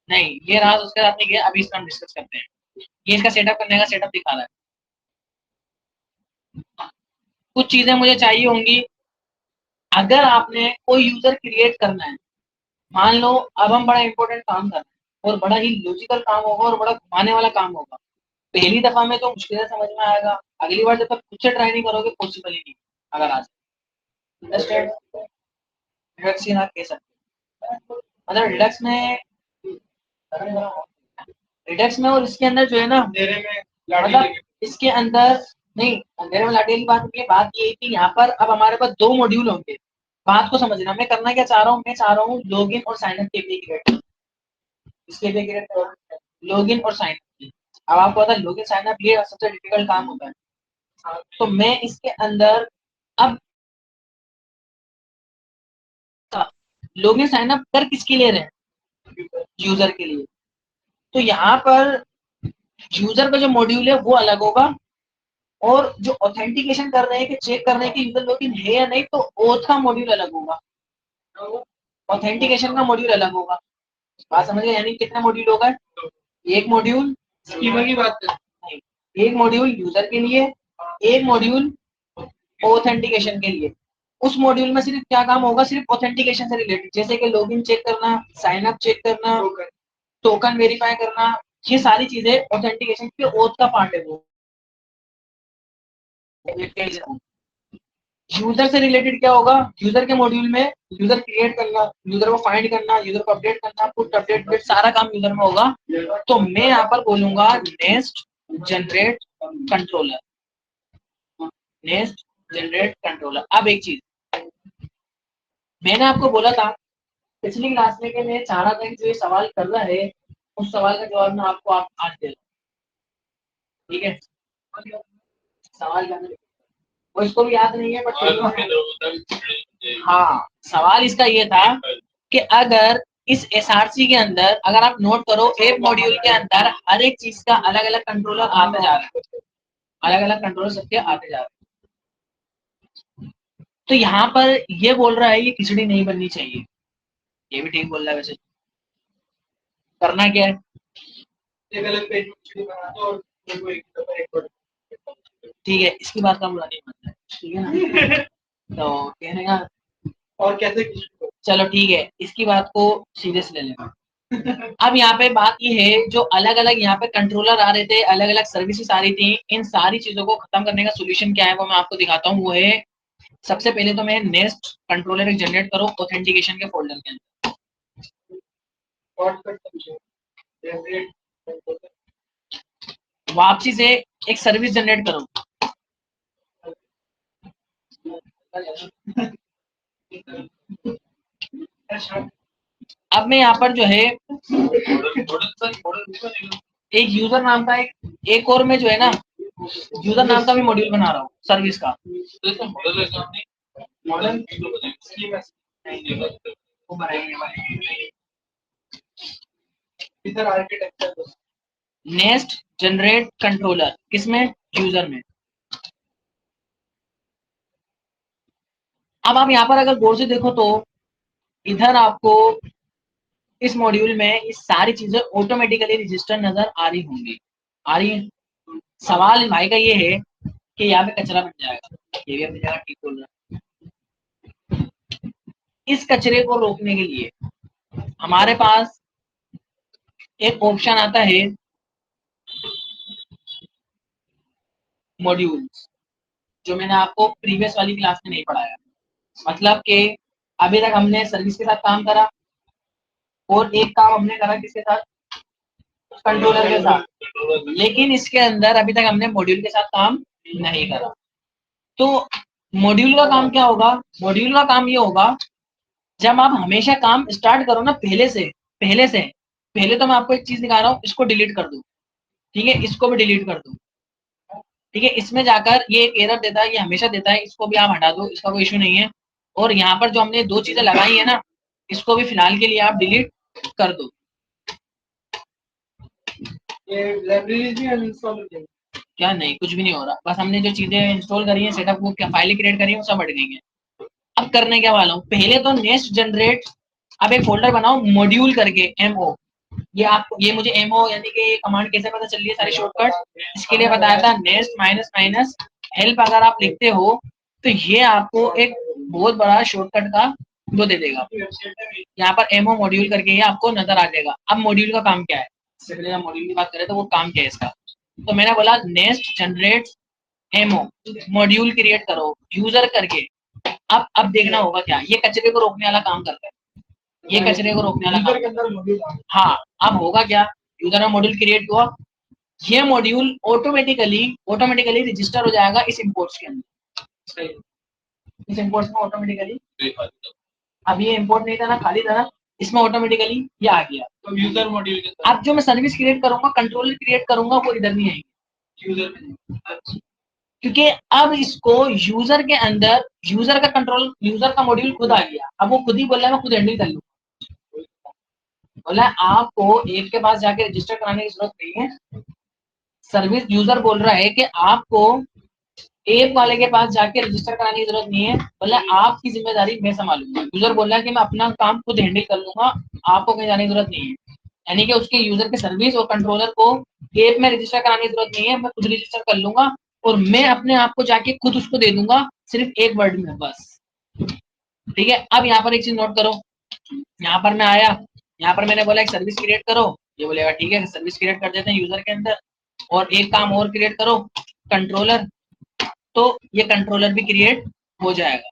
नहीं ये राज उसके साथ नहीं गया, अभी इसका हम डिस्कस करते हैं। ये इसका सेटअप करने का सेटअप दिखा रहा है। कुछ चीजें मुझे चाहिए होंगी, अगर आपने कोई यूजर क्रिएट करना है, मान लो अब हम बड़ा इंपॉर्टेंट काम कर रहे हैं, और बड़ा ही लॉजिकल काम होगा, और बड़ा घुमाने वाला काम होगा। पहली दफा में तो मुश्किल से समझ में आएगा, अगली बार जब तक खुद से ट्राई नहीं करोगे पॉसिबल ही नहीं। अगर आज अंडरस्टैंड, रिडक्स ही ना कह सकते, मतलब रिडक्स में, रिडक्स में और इसके अंदर जो है ना, मतलब इसके अंदर नहीं, अंधेरे में लाठी की बात नहीं है। बात ये है कि यहाँ पर अब हमारे पास 2 मॉड्यूल होंगे। बात को समझना, मैं करना क्या चाह रहा हूँ, मैं चाह रहा हूँ लॉगिन और साइन अप के लिए क्रिएट, इसके लिए क्रिएट लॉगिन और साइन अप। अब आपको पता है लॉगिन साइन अप ये सबसे डिफिकल्ट काम होता है। तो मैं इसके अंदर अब लॉगिन साइन अप कर किसके लिए रहे, यूजर के लिए। तो यहाँ पर यूजर का जो मॉड्यूल है वो अलग होगा, और जो ऑथेंटिकेशन कर रहे हैं कि चेक कर रहे हैं कि यूजर लॉगिन है या नहीं, तो ओथ का मॉड्यूल अलग होगा, ऑथेंटिकेशन का मॉड्यूल अलग होगा। बात समझ गए, यानी कितना मॉड्यूल होगा, एक मॉड्यूल स्कीमा की बात कर, एक मॉड्यूल यूजर के लिए, एक मॉड्यूल ऑथेंटिकेशन के लिए। उस मॉड्यूल में सिर्फ क्या काम होगा, सिर्फ ऑथेंटिकेशन से रिलेटेड, जैसे कि लॉगिन चेक करना, साइन अप चेक करना, टोकन वेरीफाई करना, ये सारी चीजें ऑथेंटिकेशन के ओथ का पार्ट है वो। यूजर से रिलेटेड क्या होगा, यूजर के मॉड्यूल में यूजर क्रिएट करना, यूजर को फाइंड करना, यूजर को अपडेट करना, पुट अपडेट सारा काम यूजर में होगा। तो मैं यहाँ पर बोलूंगा nest generate controller, nest generate controller. अब एक चीज मैंने आपको बोला था पिछली क्लास में कि मैं चाह रहा था कि जो ये सवाल कर रहा है उस सवाल का जवाब मैं आपको आज दे रहा हूँ। ठीक है, सवाल करने, वो इसको भी याद नहीं है बट हाँ, सवाल इसका ये था कि अगर इस एसआरसी के अंदर, अगर आप नोट करो एक मॉड्यूल के अंदर हर एक चीज का अलग अलग कंट्रोलर आते जा रहा है, अलग अलग कंट्रोलर सबके आते जा रहे हैं। तो यहाँ पर ये बोल रहा है ये खिचड़ी नहीं बननी चाहिए, ये भी ठीक बोल रहा है वैसे। करना क्या है, एक अलग पेज में खिचड़ी बना दो और ठीक है, इसकी बात का बुरा नहीं मानना है, ठीक है ना। तो कहने का और कैसे, चलो ठीक है, इसकी बात को सीरियस ले लेना। अब यहाँ पे बात ये है, जो अलग अलग यहाँ पे कंट्रोलर आ रहे थे, अलग अलग सर्विसेज आ रही थी, इन सारी चीजों को खत्म करने का सोल्यूशन क्या है वो मैं आपको दिखाता हूँ। वो है, सबसे पहले तो मैं नेस्ट कंट्रोलर एक जनरेट करो ऑथेंटिकेशन के फोल्डर के अंदर, वापसी से एक सर्विस जनरेट करो। अब मैं यहाँ पर जो है एक यूजर नाम का एक और में जो है ना यूजर नाम का भी मॉड्यूल बना रहा हूँ सर्विस का। मॉडल इधर आर्किटेक्चर नेस्ट जनरेट कंट्रोलर किसमें, यूजर में। अब आप यहाँ पर अगर गौर से देखो तो इधर आपको इस मॉड्यूल में ये सारी चीजें ऑटोमेटिकली रजिस्टर नजर आ रही होंगी, आ रही है। सवाल भाई का ये है कि यहाँ पे कचरा बन जाएगा, ये भी अपनी जगह ठीक बोल रहा है। इस कचरे को रोकने के लिए हमारे पास एक ऑप्शन आता है मॉड्यूल्स, जो मैंने आपको प्रीवियस वाली क्लास में नहीं पढ़ाया। मतलब कि अभी तक हमने सर्विस के साथ काम करा और एक काम हमने करा किसके साथ, कंट्रोलर के साथ, लेकिन इसके अंदर अभी तक हमने मॉड्यूल के साथ काम नहीं करा। तो मॉड्यूल का काम क्या होगा, मॉड्यूल का काम ये होगा, जब आप हमेशा काम स्टार्ट करो ना पहले तो मैं आपको एक चीज दिखा रहा हूँ, इसको डिलीट कर दो, ठीक है, इसको भी डिलीट कर दो, ठीक है। इसमें जाकर ये एक एरर देता है, ये हमेशा देता है, इसको भी आप हटा दो, इसका कोई इशू नहीं है। और यहाँ पर जो हमने दो चीजें लगाई है ना, इसको भी फिलहाल के लिए आप डिलीट कर दो। ये लाइब्रेरी भी अनइंस्टॉल हो जाएगी क्या, नहीं कुछ भी नहीं हो रहा, बस हमने जो चीजें इंस्टॉल करी है, सेटअप वो क्या फाइलें क्रिएट करी है, वो सब हट गई है। अब करने क्या वाला हूँ, पहले तो नेस्ट जनरेट, अब एक फोल्डर बनाओ मॉड्यूल करके, एमओ। ये आपको, ये मुझे एमओ यानी कि ये कमांड कैसे पता चल रही है, सारी शॉर्टकट इसके लिए बताया था, नेस्ट माइनस माइनस हेल्प अगर आप लिखते हो तो ये आपको एक बहुत बड़ा शॉर्टकट का वो दे देगा। यहाँ पर एमओ मॉड्यूल करके ये आपको नजर आ जाएगा। अब मॉड्यूल का काम क्या है, इससे पहले हम मॉड्यूल की बात करें तो वो काम क्या है इसका। तो मैंने बोला nest generate mo module create करो यूजर करके। अब देखना होगा क्या, ये कचरे को रोकने वाला काम करता है, ये कचरे को रोकने वाला काम। हाँ, अब होगा क्या, यूजर में मॉड्यूल क्रिएट हुआ, ये मॉड्यूल ऑटोमेटिकली रजिस्टर हो जाएगा इस इंपोर्ट्स के अंदर, इस इंपोर्ट्स में ऑटोमेटिकली। अब ये इंपोर्ट नहीं था ना, खाली था ना, इसमें ऑटोमेटिकली ये आ गया। तो यूजर मॉड्यूल के साथ अब जो मैं सर्विस क्रिएट करूंगा, कंट्रोलर क्रिएट करूंगा, वो इधर नहीं आएगी यूजर में, क्योंकि अब इसको यूजर के अंदर यूजर का कंट्रोल, यूजर का मॉड्यूल खुद आ गया। अब वो खुद ही बोल रहा है मैं खुद हैंडल कर लूँ, बोला आपको एक के पास जाके रजिस्टर कराने की जरूरत नहीं है। सर्विस यूजर बोल रहा है कि आपको ऐप वाले के पास जाके रजिस्टर कराने की जरूरत नहीं है, बोला आपकी जिम्मेदारी मैं संभालूंगा। यूजर बोल रहा है कि मैं अपना काम खुद हैंडल कर लूंगा, आपको कहीं जाने की जरूरत नहीं है। यानी कि उसके यूजर के सर्विस और कंट्रोलर को ऐप में रजिस्टर कराने की जरूरत नहीं है, मैं खुद रजिस्टर कर लूंगा और मैं अपने आप को जाके खुद उसको दे दूंगा, सिर्फ एक वर्ड में बस। ठीक है, अब यहाँ पर एक चीज नोट करो, यहाँ पर मैं आया, यहाँ पर मैंने बोला एक सर्विस क्रिएट करो, ये बोलेगा ठीक है सर्विस क्रिएट कर देते हैं यूजर के अंदर, और एक काम और क्रिएट करो कंट्रोलर, तो ये कंट्रोलर भी क्रिएट हो जाएगा।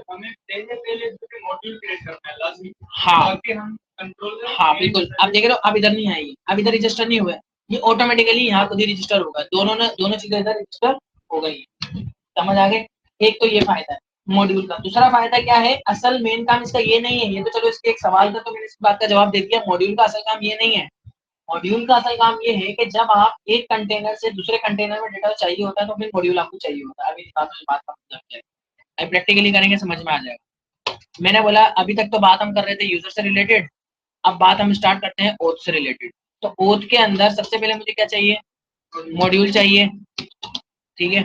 हमें पहले मॉड्यूल क्रिएट करना है लाजमी। हाँ, हम कंट्रोलर, हाँ बिल्कुल। अब देख रहे हो, अब इधर नहीं आएगी, अब इधर रजिस्टर नहीं हुआ है, ये ऑटोमेटिकली यहाँ खुद ही रजिस्टर होगा, दोनों चीजें इधर रजिस्टर हो गई है। समझ आ गए, एक तो ये फायदा है मॉड्यूल का। दूसरा फायदा क्या है, असल मेन काम इसका ये नहीं है, ये तो चलो इसके एक सवाल था तो मैंने इस बात का जवाब दे दिया, मॉड्यूल का असल काम ये नहीं है। मॉड्यूल का असल काम ये है कि जब आप एक कंटेनर से दूसरे कंटेनर में डेटा चाहिए होता है तो फिर मॉड्यूल आपको चाहिए होता है। अभी बात का मतलब क्या है, प्रैक्टिकली करेंगे समझ में आ जाएगा। मैंने बोला अभी तक तो बात हम कर रहे थे यूजर से रिलेटेड, अब बात हम स्टार्ट करते हैं ओथ से रिलेटेड। तो ओथ के अंदर सबसे पहले मुझे क्या चाहिए, मॉड्यूल चाहिए, ठीक है।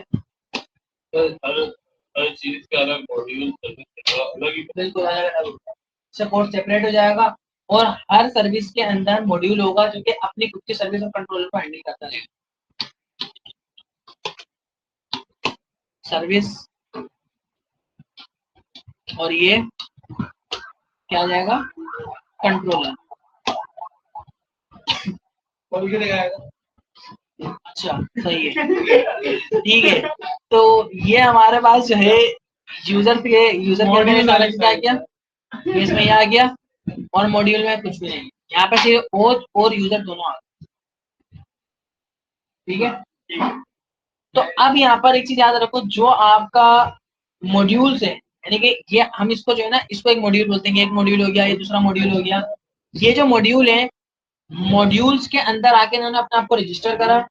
हर चीज का अलग मॉड्यूल अलग ही, बिल्कुल अलग अलग होता है, सपोर्ट सेपरेट हो जाएगा और हर सर्विस के अंदर मॉड्यूल होगा जो कि अपनी खुद की सर्विस और कंट्रोलर को हैंडल करता है। सर्विस, और ये क्या आ जाएगा, कंट्रोलर। अच्छा सही है, ठीक है। तो ये हमारे पास जो है यूजर के मैंने सारा क्या किया, ये इसमें ये आ गया, और मॉड्यूल में कुछ भी नहीं, यहाँ पे सिर्फ और यूजर दोनों आ गए, ठीक है। तो अब यहाँ पर एक चीज याद रखो, जो आपका मॉड्यूल्स है, यानी कि ये हम इसको जो है ना, इसको एक मॉड्यूल बोलते हैं, एक मॉड्यूल हो गया, ये दूसरा मॉड्यूल हो गया। ये जो मॉड्यूल है, मॉड्यूल्स के अंदर आके इन्होंने अपने आप को रजिस्टर करा,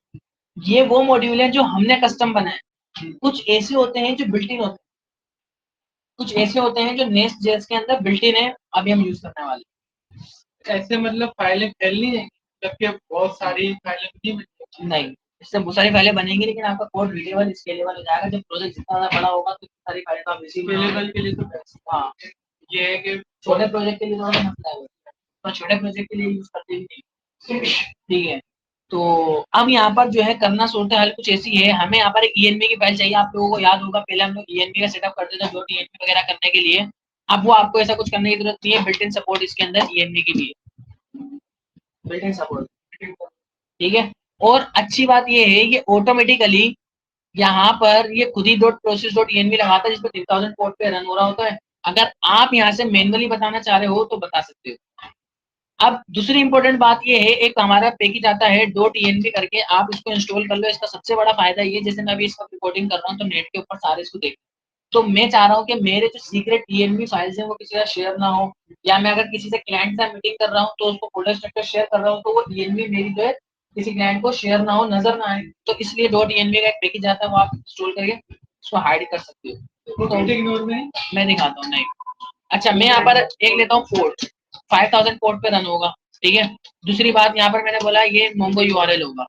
ये वो मॉड्यूल है जो हमने कस्टम बनाए। कुछ ऐसे होते हैं जो बिल्ट इन होते हैं, कुछ ऐसे होते हैं जो नेस्ट जेएस के अंदर बिल्ट इन है, अभी हम यूज करने वाले। ऐसे मतलब फाइलें फैलनी है, जबकि बहुत सारी फाइलें नहीं, इससे बहुत सारी फाइलें बनेंगी, लेकिन आपका कोड रीडेबल स्केलेबल हो जाएगा। जब प्रोजेक्ट जितना ज्यादा बड़ा होगा तो सारी फाइलें तो आप स्केलेबल के लिए तो हाँ, ये है कि छोटे प्रोजेक्ट के लिए थोड़ा मसला है, तो छोटे प्रोजेक्ट के लिए यूज करते ही नहीं, ठीक है। तो अब यहाँ पर जो है करना सूरत हाल कुछ ऐसी है, हमें यहाँ पर एक ईएनवी की फाइल चाहिए। आप लोगों को याद होगा पहले हम लोग ईएनवी का सेटअप करते थे डॉट ईएनवी वगैरह करने के लिए। अब वो आपको ऐसा कुछ करने की जरूरत नहीं है, बिल्ट इन सपोर्ट इसके अंदर ईएनवी की भी है, बिल्ट इन सपोर्ट, ठीक है। और अच्छी बात ये है, ये ऑटोमेटिकली यहाँ पर ये खुद ही डॉट प्रोसेस डॉट ईएनवी लगाता है, जिसपे 3000 पोर्ट पे रन हो रहा होता है। अगर आप यहाँ से मैनुअली बताना चाह रहे हो तो बता सकते हो। अब दूसरी इंपॉर्टेंट बात ये है, एक हमारा पैकेज आता है डॉट ईएनवी करके, आप इसको इंस्टॉल कर लो। इसका सबसे बड़ा फायदा ये, जैसे मैं अभी इसका रिकॉर्डिंग कर रहा हूँ तो नेट के ऊपर सारे इसको देख, तो मैं चाह रहा हूँ कि मेरे जो सीक्रेट ईएनवी फाइल्स हैं वो किसी का शेयर ना हो, या मैं अगर किसी से क्लाइंट से मीटिंग कर रहा हूँ तो उसको फोल्डर स्ट्रक्चर शेयर कर रहा हूँ, तो वो ईएनवी मेरी जो है किसी क्लाइंट को शेयर ना हो, नजर ना आए। तो इसलिए डॉट ईएनवी का एक पैकेज आता है, वो आप इंस्टॉल करके उसको हाइड कर सकते हो। तो मैं दिखाता हूँ, नहीं, अच्छा मैं यहाँ पर एक लेता हूँ पोर्ट, 5000 पोर्ट पे रन होगा, ठीक है। दूसरी बात यहाँ पर मैंने बोला ये मोंगो यूआरएल होगा,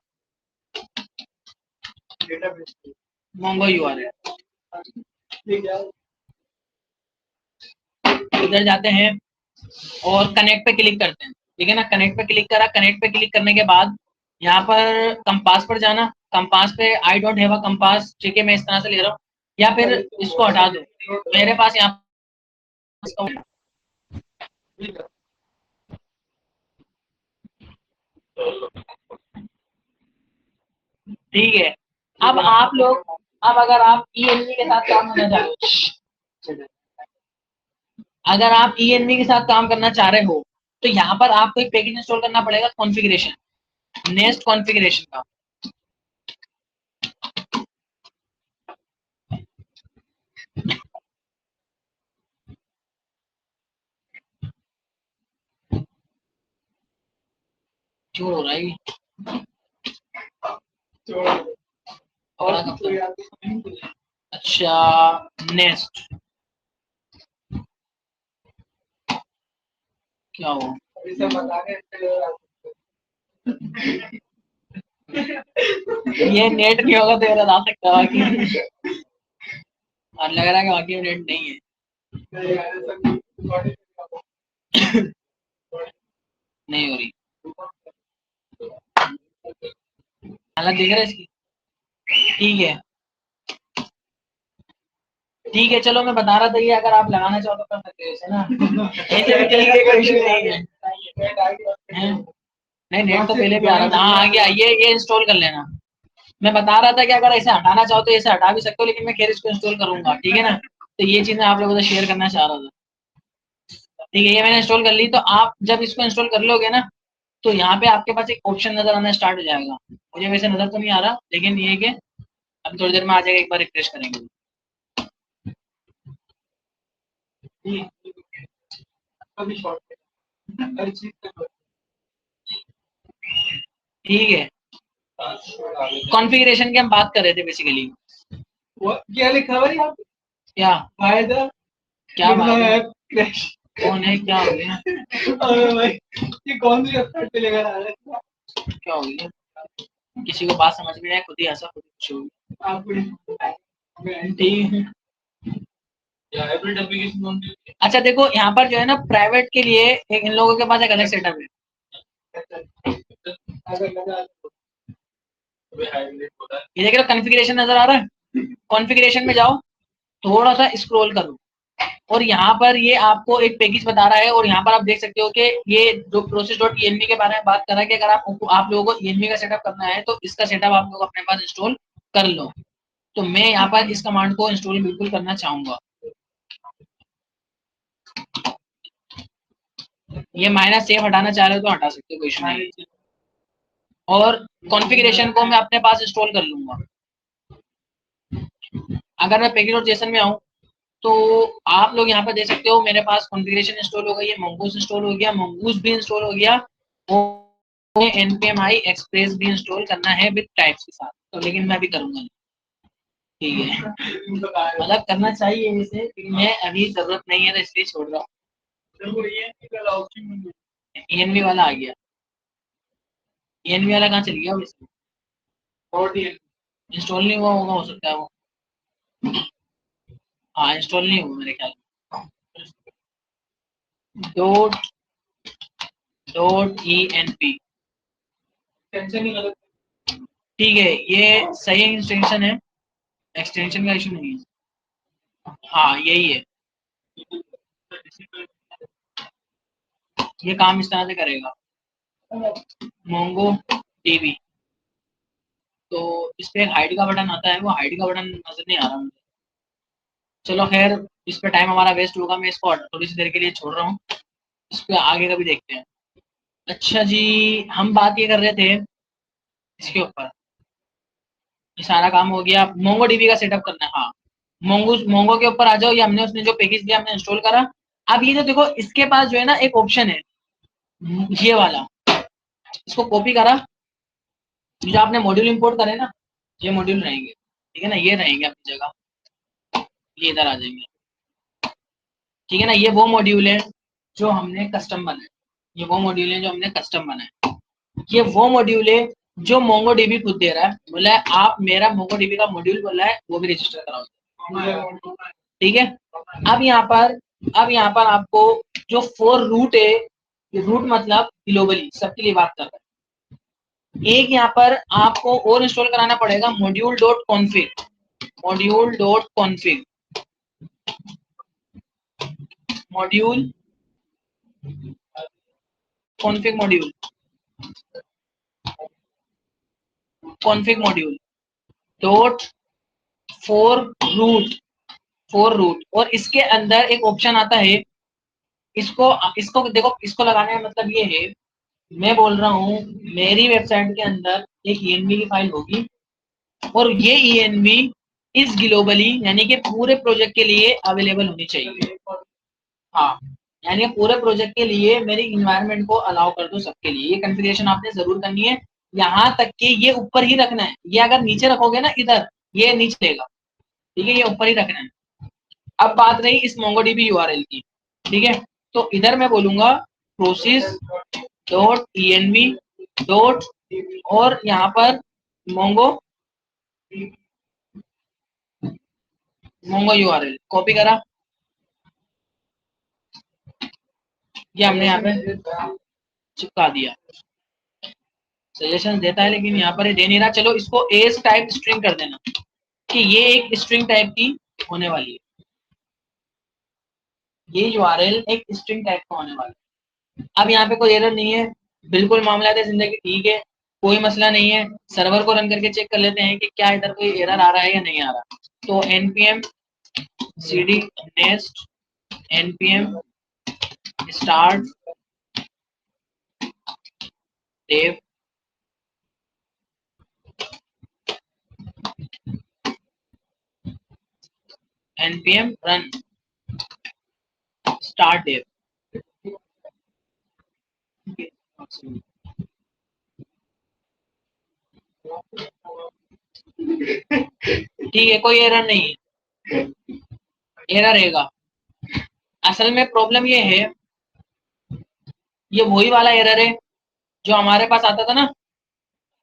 मोंगो यूआरएल। इधर जाते हैं और कनेक्ट पे क्लिक करते हैं, ठीक है ना। कनेक्ट पे क्लिक करा, कनेक्ट पे क्लिक करने के बाद यहाँ पर कंपास पर जाना, कंपास पे I don't have a compass, ठीक है, मैं इस तरह से ले रहा हूँ, या फिर इसको हटा दो, मेरे पास यहाँ ठीक है। अब आप लोग, अब अगर आप ईएनवी के साथ काम करना चाह रहे हो, अगर आप ईएनवी के साथ काम करना चाह रहे हो तो यहाँ पर आपको एक पैकेज इंस्टॉल करना पड़ेगा, कॉन्फ़िगरेशन, नेस्ट कॉन्फ़िगरेशन का। क्यों हो रहा है ये? अच्छा, नेस्ट क्या हो, ये नेट नहीं होगा तो ये बता सकता है, बाकी और लग रहा है कि बाकी में नेट नहीं है। नहीं हो रही हालत, देख रहे हैं इसकी, ठीक है, ठीक है। चलो मैं बता रहा था, ये अगर आप लगाना चाहो तो कर सकते हो ऐसे ना, ऐसे भी ठीक है, कोई इशू नहीं है। नहीं, नेट तो पहले भी आ रहा था, हाँ आ गया, ये इंस्टॉल कर लेना। मैं बता रहा था कि अगर ऐसे हटाना चाहो तो ऐसे हटा भी सकते हो, लेकिन मैं खैर इसको इंस्टॉल करूंगा, ठीक है ना। तो ये चीज मैं आप लोगों से शेयर करना चाह रहा था, ठीक है। ये मैंने इंस्टॉल कर ली, तो आप जब इसको इंस्टॉल कर लोगे ना, तो यहाँ पे आपके पास एक ऑप्शन नजर आना स्टार्ट हो जाएगा। मुझे वैसे नजर तो नहीं आ रहा, लेकिन ये है कि अब थोड़ी देर में आ जाएगा, एक बार रिफ्रेश करेंगे, ठीक है। कॉन्फ़िगरेशन की हम बात कर रहे थे बेसिकली, क्या लिखा हुआ है यहाँ पे? क्या फायदा, क्या बात है, कौन है, क्या हो गया? अरे भाई, ये कौन सी वेबसाइट पे लेकर आ रहे हैं? क्या हो गया, किसी को बात समझ में आए, खुद ही हंसा, खुद ही खुश होगी, ठीक है। अच्छा देखो, यहाँ पर जो है ना प्राइवेट के लिए एक, इन लोगों के पास एक अलग सेटअप है। ये देख रहे हो, कॉन्फ़िगरेशन नजर आ रहा है, कॉन्फ़िगरेशन में जाओ, थोड़ा सा स्क्रॉल करो और यहाँ पर ये आपको एक पैकेज बता रहा है और यहाँ पर आप देख सकते हो कि ये जो process.env के बारे में बात कर रहा है कि अगर आप लोगों को env का सेटअप करना है तो इसका सेटअप आप लोग अपने पास इंस्टॉल कर लो। तो मैं यहाँ पर इस कमांड को इंस्टॉल बिल्कुल करना चाहूंगा। ये माइनस सेव हटाना चाह रहे हो तो हटा सकते हो, कोई इशू नहीं। और कॉन्फ़िगरेशन को मैं अपने पास इंस्टॉल कर लूंगा। अगर मैं पैकेज और जेसन में आऊँ तो आप लोग यहाँ पर देख सकते हो मेरे पास कॉन्फ़िगरेशन इंस्टॉल हो गई है, मंगूस इंस्टॉल हो गया, मंगूस भी इंस्टॉल हो गया और npmi एक्सप्रेस भी इंस्टॉल करना है विद टाइप्स के साथ, तो लेकिन मैं अभी करूंगा नहीं। ठीक है, मतलब करना चाहिए इसे, लेकिन मैं अभी जरूरत नहीं है तो इसलिए छोड़ रहा हूँ। env वाला आ गया, env वाला कहाँ चल गया इंस्टॉल नहीं हुआ होगा, हो सकता है वो। हाँ इंस्टॉल नहीं हुआ मेरे ख्याल डॉट env। ठीक है, ये सही एक्सटेंशन है, एक्सटेंशन का इशू नहीं है। हाँ यही है, ये काम इस तरह से करेगा मोंगो टीवी। तो इस पे एक हाइड का बटन आता है, वो हाइड का बटन नजर नहीं आ रहा मुझे। चलो खैर, इस पे टाइम हमारा वेस्ट होगा, मैं इसको थोड़ी सी देर के लिए छोड़ रहा हूँ, इस पे आगे का भी देखते हैं। अच्छा जी, हम बात ये कर रहे थे इसके ऊपर, ये सारा काम हो गया, मोंगो डीबी का सेटअप करना है। हाँ मोंगो के ऊपर आ जाओ, ये हमने उसने जो पैकेज दिया हमने इंस्टॉल करा। अब ये जो देखो इसके पास जो है ना एक ऑप्शन है ये वाला, इसको कॉपी करा, जो आपने मॉड्यूल इंपोर्ट करे ना, ये मॉड्यूल रहेंगे, ठीक है ना, ये रहेंगे अपनी जगह, ये इधर आ जाएंगे। ठीक है ना, ये वो मॉड्यूल है जो हमने कस्टम बनाए, ये वो मॉड्यूल है जो हमने कस्टम बनाए, ये वो मॉड्यूल है जो मोंगोडीबी खुद दे रहा है, बोला है आप मेरा मोंगोडीबी का मॉड्यूल बोला है वो भी रजिस्टर कराओ। ठीक है, अब यहाँ पर आपको जो फॉर रूट है, ये रूट मतलब ग्लोबली सबके लिए बात कर रहा है। एक यहाँ पर आपको और इंस्टॉल कराना पड़ेगा module dot config, module dot config, module config module, config module dot for root, for root, और इसके अंदर एक ऑप्शन आता है, इसको इसको देखो, इसको लगाने का मतलब ये है, मैं बोल रहा हूँ मेरी वेबसाइट के अंदर एक env की फाइल होगी और ये env इस ग्लोबली यानी कि पूरे प्रोजेक्ट के लिए अवेलेबल होनी चाहिए। हाँ, यानी पूरे प्रोजेक्ट के लिए मेरी इन्वायरमेंट को अलाउ कर दो सबके लिए, ये कॉन्फ़िगरेशन आपने जरूर करनी है, यहाँ तक कि ये ऊपर ही रखना है, ये अगर नीचे रखोगे ना इधर, ये नीचे लेगा, ठीक है, ये ऊपर ही रखना है। अब बात रही इस मोंगोडीबी यूआरएल की, ठीक है, तो इधर मैं बोलूंगा प्रोसेस डॉट env डॉट, और यहाँ पर मोंगो मोंगो यूआरएल कॉपी करा, ये हमने यहाँ पे चिपका दिया। सजेशन देता है लेकिन यहाँ पर ये दे नहीं रहा, चलो इसको एज टाइप स्ट्रिंग कर देना कि ये एक स्ट्रिंग टाइप की होने वाली है, ये यूआरएल एक स्ट्रिंग टाइप का होने वाला है। अब यहाँ पे कोई एरर नहीं है, बिल्कुल मामला है जिंदगी ठीक है, कोई मसला नहीं है, सर्वर को रन करके चेक कर लेते हैं कि क्या इधर कोई एरर आ रहा है या नहीं आ रहा। तो npm cd nest npm start dev npm run start dev। ठीक है, कोई एरर नहीं है, एरर रहेगा। असल में प्रॉब्लम ये है, ये वही वाला एरर है जो हमारे पास आता था ना,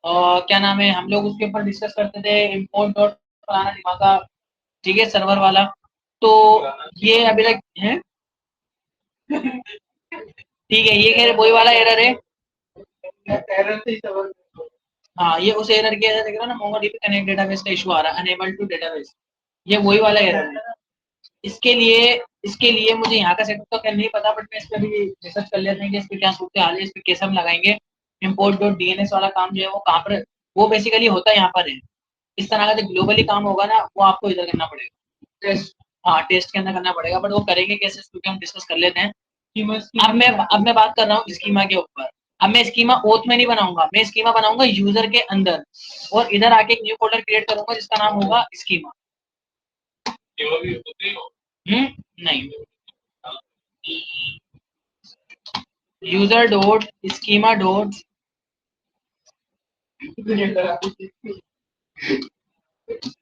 क्या नाम है, हम लोग उसके ऊपर डिस्कस करते थे इम्पोर्ट डॉट फलाना ढिमाका, ठीक है, सर्वर वाला। तो ये अभी तक है, ठीक है, ये खैर वही वाला एरर है। हाँ, ये उस एरर के देख रहा ना, मोंगोडीबी कनेक्ट डेटाबेस का इशू आ रहा है, अनेबल टू डेटाबेस। ये वही वाला एरर है। इसके लिए मुझे यहाँ का सेटअप तो खैर नहीं पता, बट मैं इस पर भी रिसर्च कर लेते हैं कि इस पे क्या सूरत हाल है, इस पे कैसे हम लगाएंगे। इम्पोर्ट डॉट डीएनएस वाला काम जो है वो कहाँ पर, वो बेसिकली होता है यहाँ पर है। इस तरह का जो ग्लोबली काम होगा ना वो आपको इधर करना पड़ेगा, टेस्ट। हाँ, टेस्ट के अंदर करना पड़ेगा, बट वो करेंगे कैसे, क्योंकि हम डिस्कस कर लेते हैं। अब मैं बात कर रहा हूँ स्कीमा के ऊपर। अब मैं स्कीमा ओथ में नहीं बनाऊंगा, मैं स्कीमा बनाऊंगा यूजर के अंदर, और इधर आके एक न्यू फोल्डर क्रिएट करूंगा जिसका नाम होगा स्कीमा। नहीं, user dot schema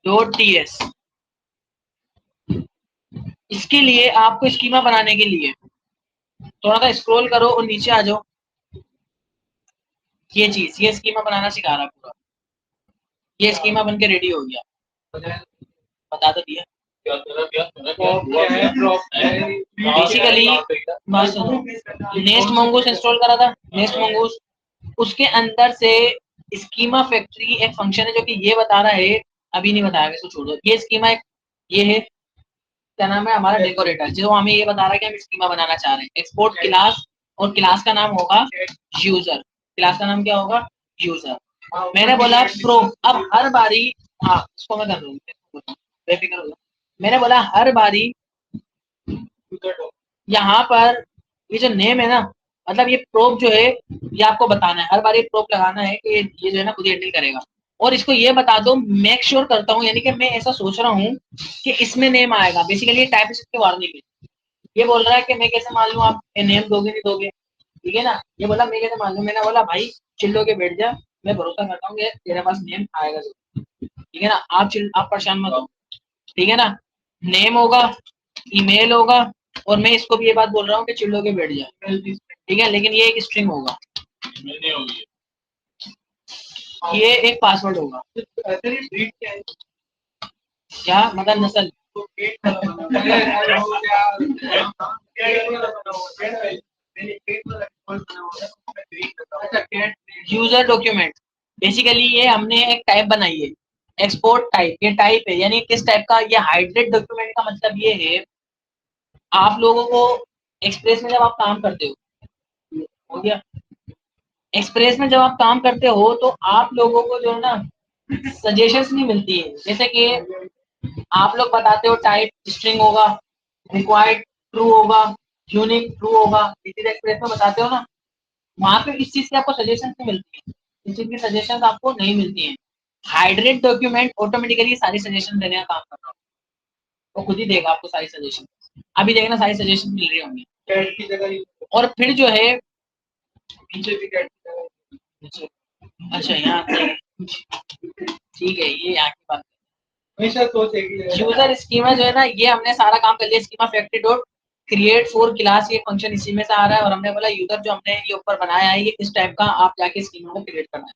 dot TS. इसके लिए आपको स्कीमा बनाने के लिए थोड़ा सा स्क्रॉल करो और नीचे आ जाओ। ये चीज, ये स्कीमा बनाना सिखा रहा पूरा। ये स्कीमा बन के रेडी हो गया, बता तो दिया। बेसिकली बात सुनो, नेस्ट मंगूस इंस्टॉल करा था, नेस्ट मंगूस, उसके अंदर से स्कीमा फैक्ट्री एक फंक्शन है जो कि ये बता रहा है, अभी नहीं बताया, इसको छोड़ो। ये स्कीमा एक, ये है क्या नाम है हमारा डेकोरेटर, जो हमें ये बता रहा है कि हम स्कीमा बनाना चाह रहे हैं। एक्सपोर्ट क्लास, और क्लास का नाम होगा यूजर। क्लास का नाम क्या होगा, यूजर। मैंने बोला प्रो, अब हर बारी, हाँ इसको मैं कर दूंगा, बेफिक्र हो। मैंने बोला हर बारी यहाँ पर ये जो नेम है ना, मतलब ये प्रोब जो है ये आपको बताना है, हर बार ये प्रोब लगाना है कि ये जो है ना खुद ही हैंडल करेगा। और इसको ये बता दो, मेक श्योर करता हूँ, यानी कि मैं ऐसा सोच रहा हूँ कि इसमें नेम आएगा। बेसिकली ये टाइप इसके वार्निंग है। ये बोल रहा है कि मैं कैसे मान लूँ आप नेम दोगे नहीं दोगे, ठीक है ना। ये बोला मैं कैसे मान लूँ, मैंने बोला भाई चिल्लो के बैठ जा, मैं भरोसा करता हूँ कि तेरे पास नेम आएगा जरूर, ठीक है ना। आप परेशान मत हो, ठीक है ना। नेम होगा, ईमेल होगा, और मैं इसको भी ये बात बोल रहा हूँ कि चिल्लो के बैठ जाए, ठीक है, लेकिन ये एक स्ट्रिंग होगा, ये एक पासवर्ड होगा। क्या मतलब नस्ल, यूजर डॉक्यूमेंट, बेसिकली ये हमने एक टाइप बनाई है, एक्सपोर्ट टाइप। ये टाइप है, यानी किस टाइप का, ये हाइड्रेट डॉक्यूमेंट का मतलब ये है, आप लोगों को एक्सप्रेस में जब आप काम करते हो गया, एक्सप्रेस में जब आप काम करते हो तो आप लोगों को जो है ना सजेशंस नहीं मिलती है। जैसे कि आप लोग बताते हो टाइप स्ट्रिंग होगा, रिक्वायर्ड ट्रू होगा, यूनिक ट्रू होगा, इसी एक्सप्रेस में बताते हो ना, वहां पे इस चीज की आपको सजेशन नहीं मिलती है, इस चीज की सजेशन आपको नहीं मिलती है। हाइड्रेट डॉक्यूमेंट ऑटोमेटिकली सारी सजेशन देने का काम कर रहा है, वो खुद ही देगा आपको सारी सजेशन। अभी देखना सारी सजेशन मिल रही होंगी कैट की जगह, और फिर जो है पीछे भी कैट की जगह। अच्छा यहाँ ठीक है, ये यहाँ की बात हमेशा सोचेगी। यूजर स्कीमा जो है ना, ये हमने सारा काम कर लिया। Schema factory dot create for class, ये फंक्शन इसी में से आ रहा है, और हमने बोला यूजर जो हमने ये ऊपर बनाया है ये इस टाइप का आप जाके स्कीमा को क्रिएट करना है।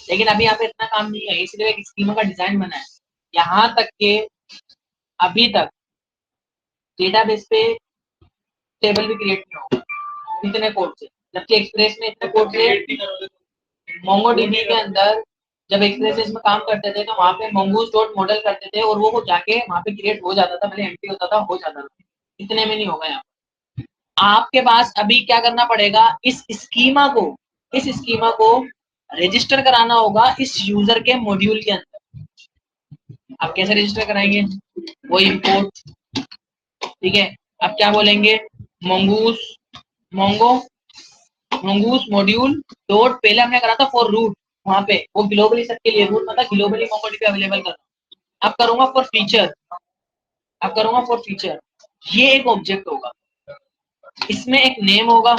लेकिन अभी यहाँ पे इतना काम नहीं है, इसलिए एक स्कीमा का डिजाइन बना है। यहाँ तक के अभी तक डेटाबेस पे टेबल भी क्रिएट नहीं होगा इतने कोड से, जबकि एक्सप्रेस में इतने कोड से। मोंगोडीबी के अंदर जब एक्सप्रेस इसमें काम करते थे तो वहाँ पे mongoose डॉट मॉडल करते थे, और वो जाके वहाँ पे क्रिएट हो जाता था, पहले एंट्री होता था, हो जाता था। इतने में नहीं होगा यहाँ। आपके पास अभी क्या करना पड़ेगा, इस स्कीमा को रजिस्टर कराना होगा इस यूजर के मॉड्यूल के अंदर। आप कैसे रजिस्टर कराएंगे, वो इंपोर्ट, ठीक है। अब क्या बोलेंगे, मोंगूस मोंगो मंगूस मॉड्यूल डॉट, पहले हमने करा था फॉर रूट, वहां पे वो ग्लोबली सबके लिए रूट मतलब ग्लोबली मोंगोडीबी अवेलेबल कर। अब करूंगा फॉर फीचर, ये एक ऑब्जेक्ट होगा, इसमें एक नेम होगा,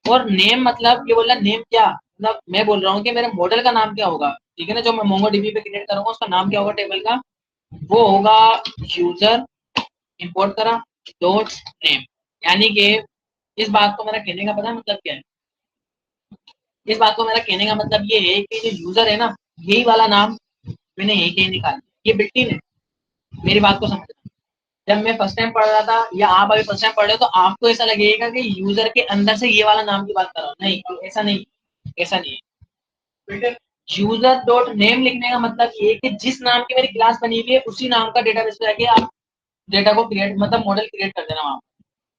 और नेम मतलब ये बोला नेम क्या, मतलब मैं बोल रहा हूँ कि मेरे मॉडल का नाम क्या होगा, ठीक है ना, जो मैं मोंगोडीबी पे क्रिएट करूंगा उसका नाम क्या होगा टेबल का, वो होगा यूजर, इंपोर्ट करा डॉट नेम। यानी कि इस बात को मेरा कहने का पता मतलब क्या है, इस बात को मेरा कहने का मतलब ये है कि जो यूजर है ना, यही वाला नाम मैंने यही कहीं निकाल दिया, ये बिल्टी है। मेरी बात को समझना, जब मैं फर्स्ट टाइम पढ़ रहा था या आप अभी फर्स्ट टाइम पढ़ रहे हो तो आपको ऐसा लगेगा कि यूजर के अंदर से ये वाला नाम की बात कर रहा हूँ, नहीं ऐसा नहीं, ऐसा नहीं है। यूजर डॉट नेम लिखने का मतलब ये कि जिस नाम की मेरी क्लास बनी हुई है उसी नाम का डेटाबेस पे जाके आप डेटा को क्रिएट मतलब मॉडल क्रिएट कर देना। वहां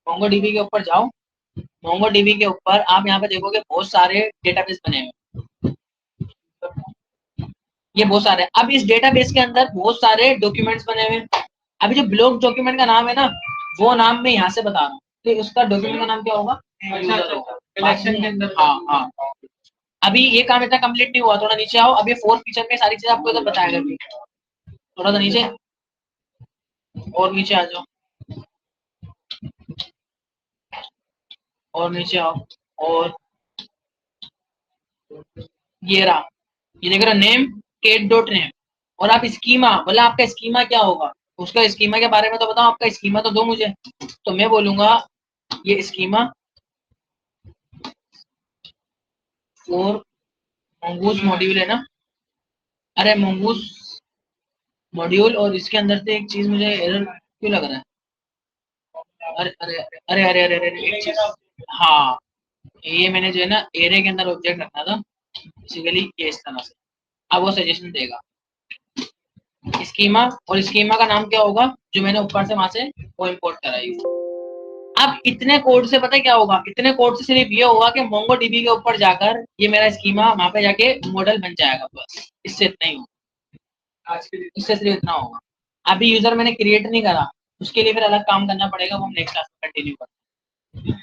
मोंगो डीबी के ऊपर जाओ, मोंगो डीबी के ऊपर आप यहाँ पे देखोगे बहुत सारे डेटाबेस बने हुए, ये बहुत सारे। अब इस डेटाबेस के अंदर बहुत सारे डॉक्यूमेंट्स बने हुए। अभी जो ब्लॉक डॉक्यूमेंट का नाम है ना, वो नाम मैं यहाँ से बता रहा हूँ, तो उसका डॉक्यूमेंट का नाम क्या होगा? कलेक्शन के अंदर। हाँ हाँ। अभी ये काम इतना कंप्लीट नहीं हुआ, थोड़ा नीचे आओ। अभी फोर्थ फीचर में सारी चीजें आपको इधर बताया करती, थोड़ा सा नीचे और नीचे आ जाओ, और नीचे आओ, और ये रहा, ये देख रहा नेम, केट डॉट नेम। और आप स्कीमा, बोला आपका स्कीमा क्या होगा, उसका स्कीमा के बारे में तो बताओ, आपका स्कीमा तो दो मुझे। तो मैं बोलूंगा ये स्कीमा फॉर मोंगूस मॉड्यूल है ना, अरे मोंगूस मॉड्यूल, और इसके अंदर से एक चीज मुझे एरर क्यों लग रहा है? अरे अरे अरे अरे अरे अरे एक चीज, हाँ, ये मैंने जो है ना एरे के अंदर ऑब्जेक्ट रखना था बेसिकली, ये इस तरह से। अब वो सजेशन देगा स्कीमा, और स्कीमा का नाम क्या होगा जो मैंने ऊपर से वहां से वो इम्पोर्ट कराई। अब इतने कोड से पता है क्या होगा, इतने कोड से सिर्फ ये होगा कि मोंगो डीबी के ऊपर जाकर ये मेरा स्कीमा वहां पे जाके मॉडल बन जाएगा, बस इससे इतना ही होगा, इससे सिर्फ इतना होगा। अभी यूजर मैंने क्रिएट नहीं करा, उसके लिए फिर अलग काम करना पड़ेगा, वो हम नेक्स्ट क्लास में कंटिन्यू करेंगे।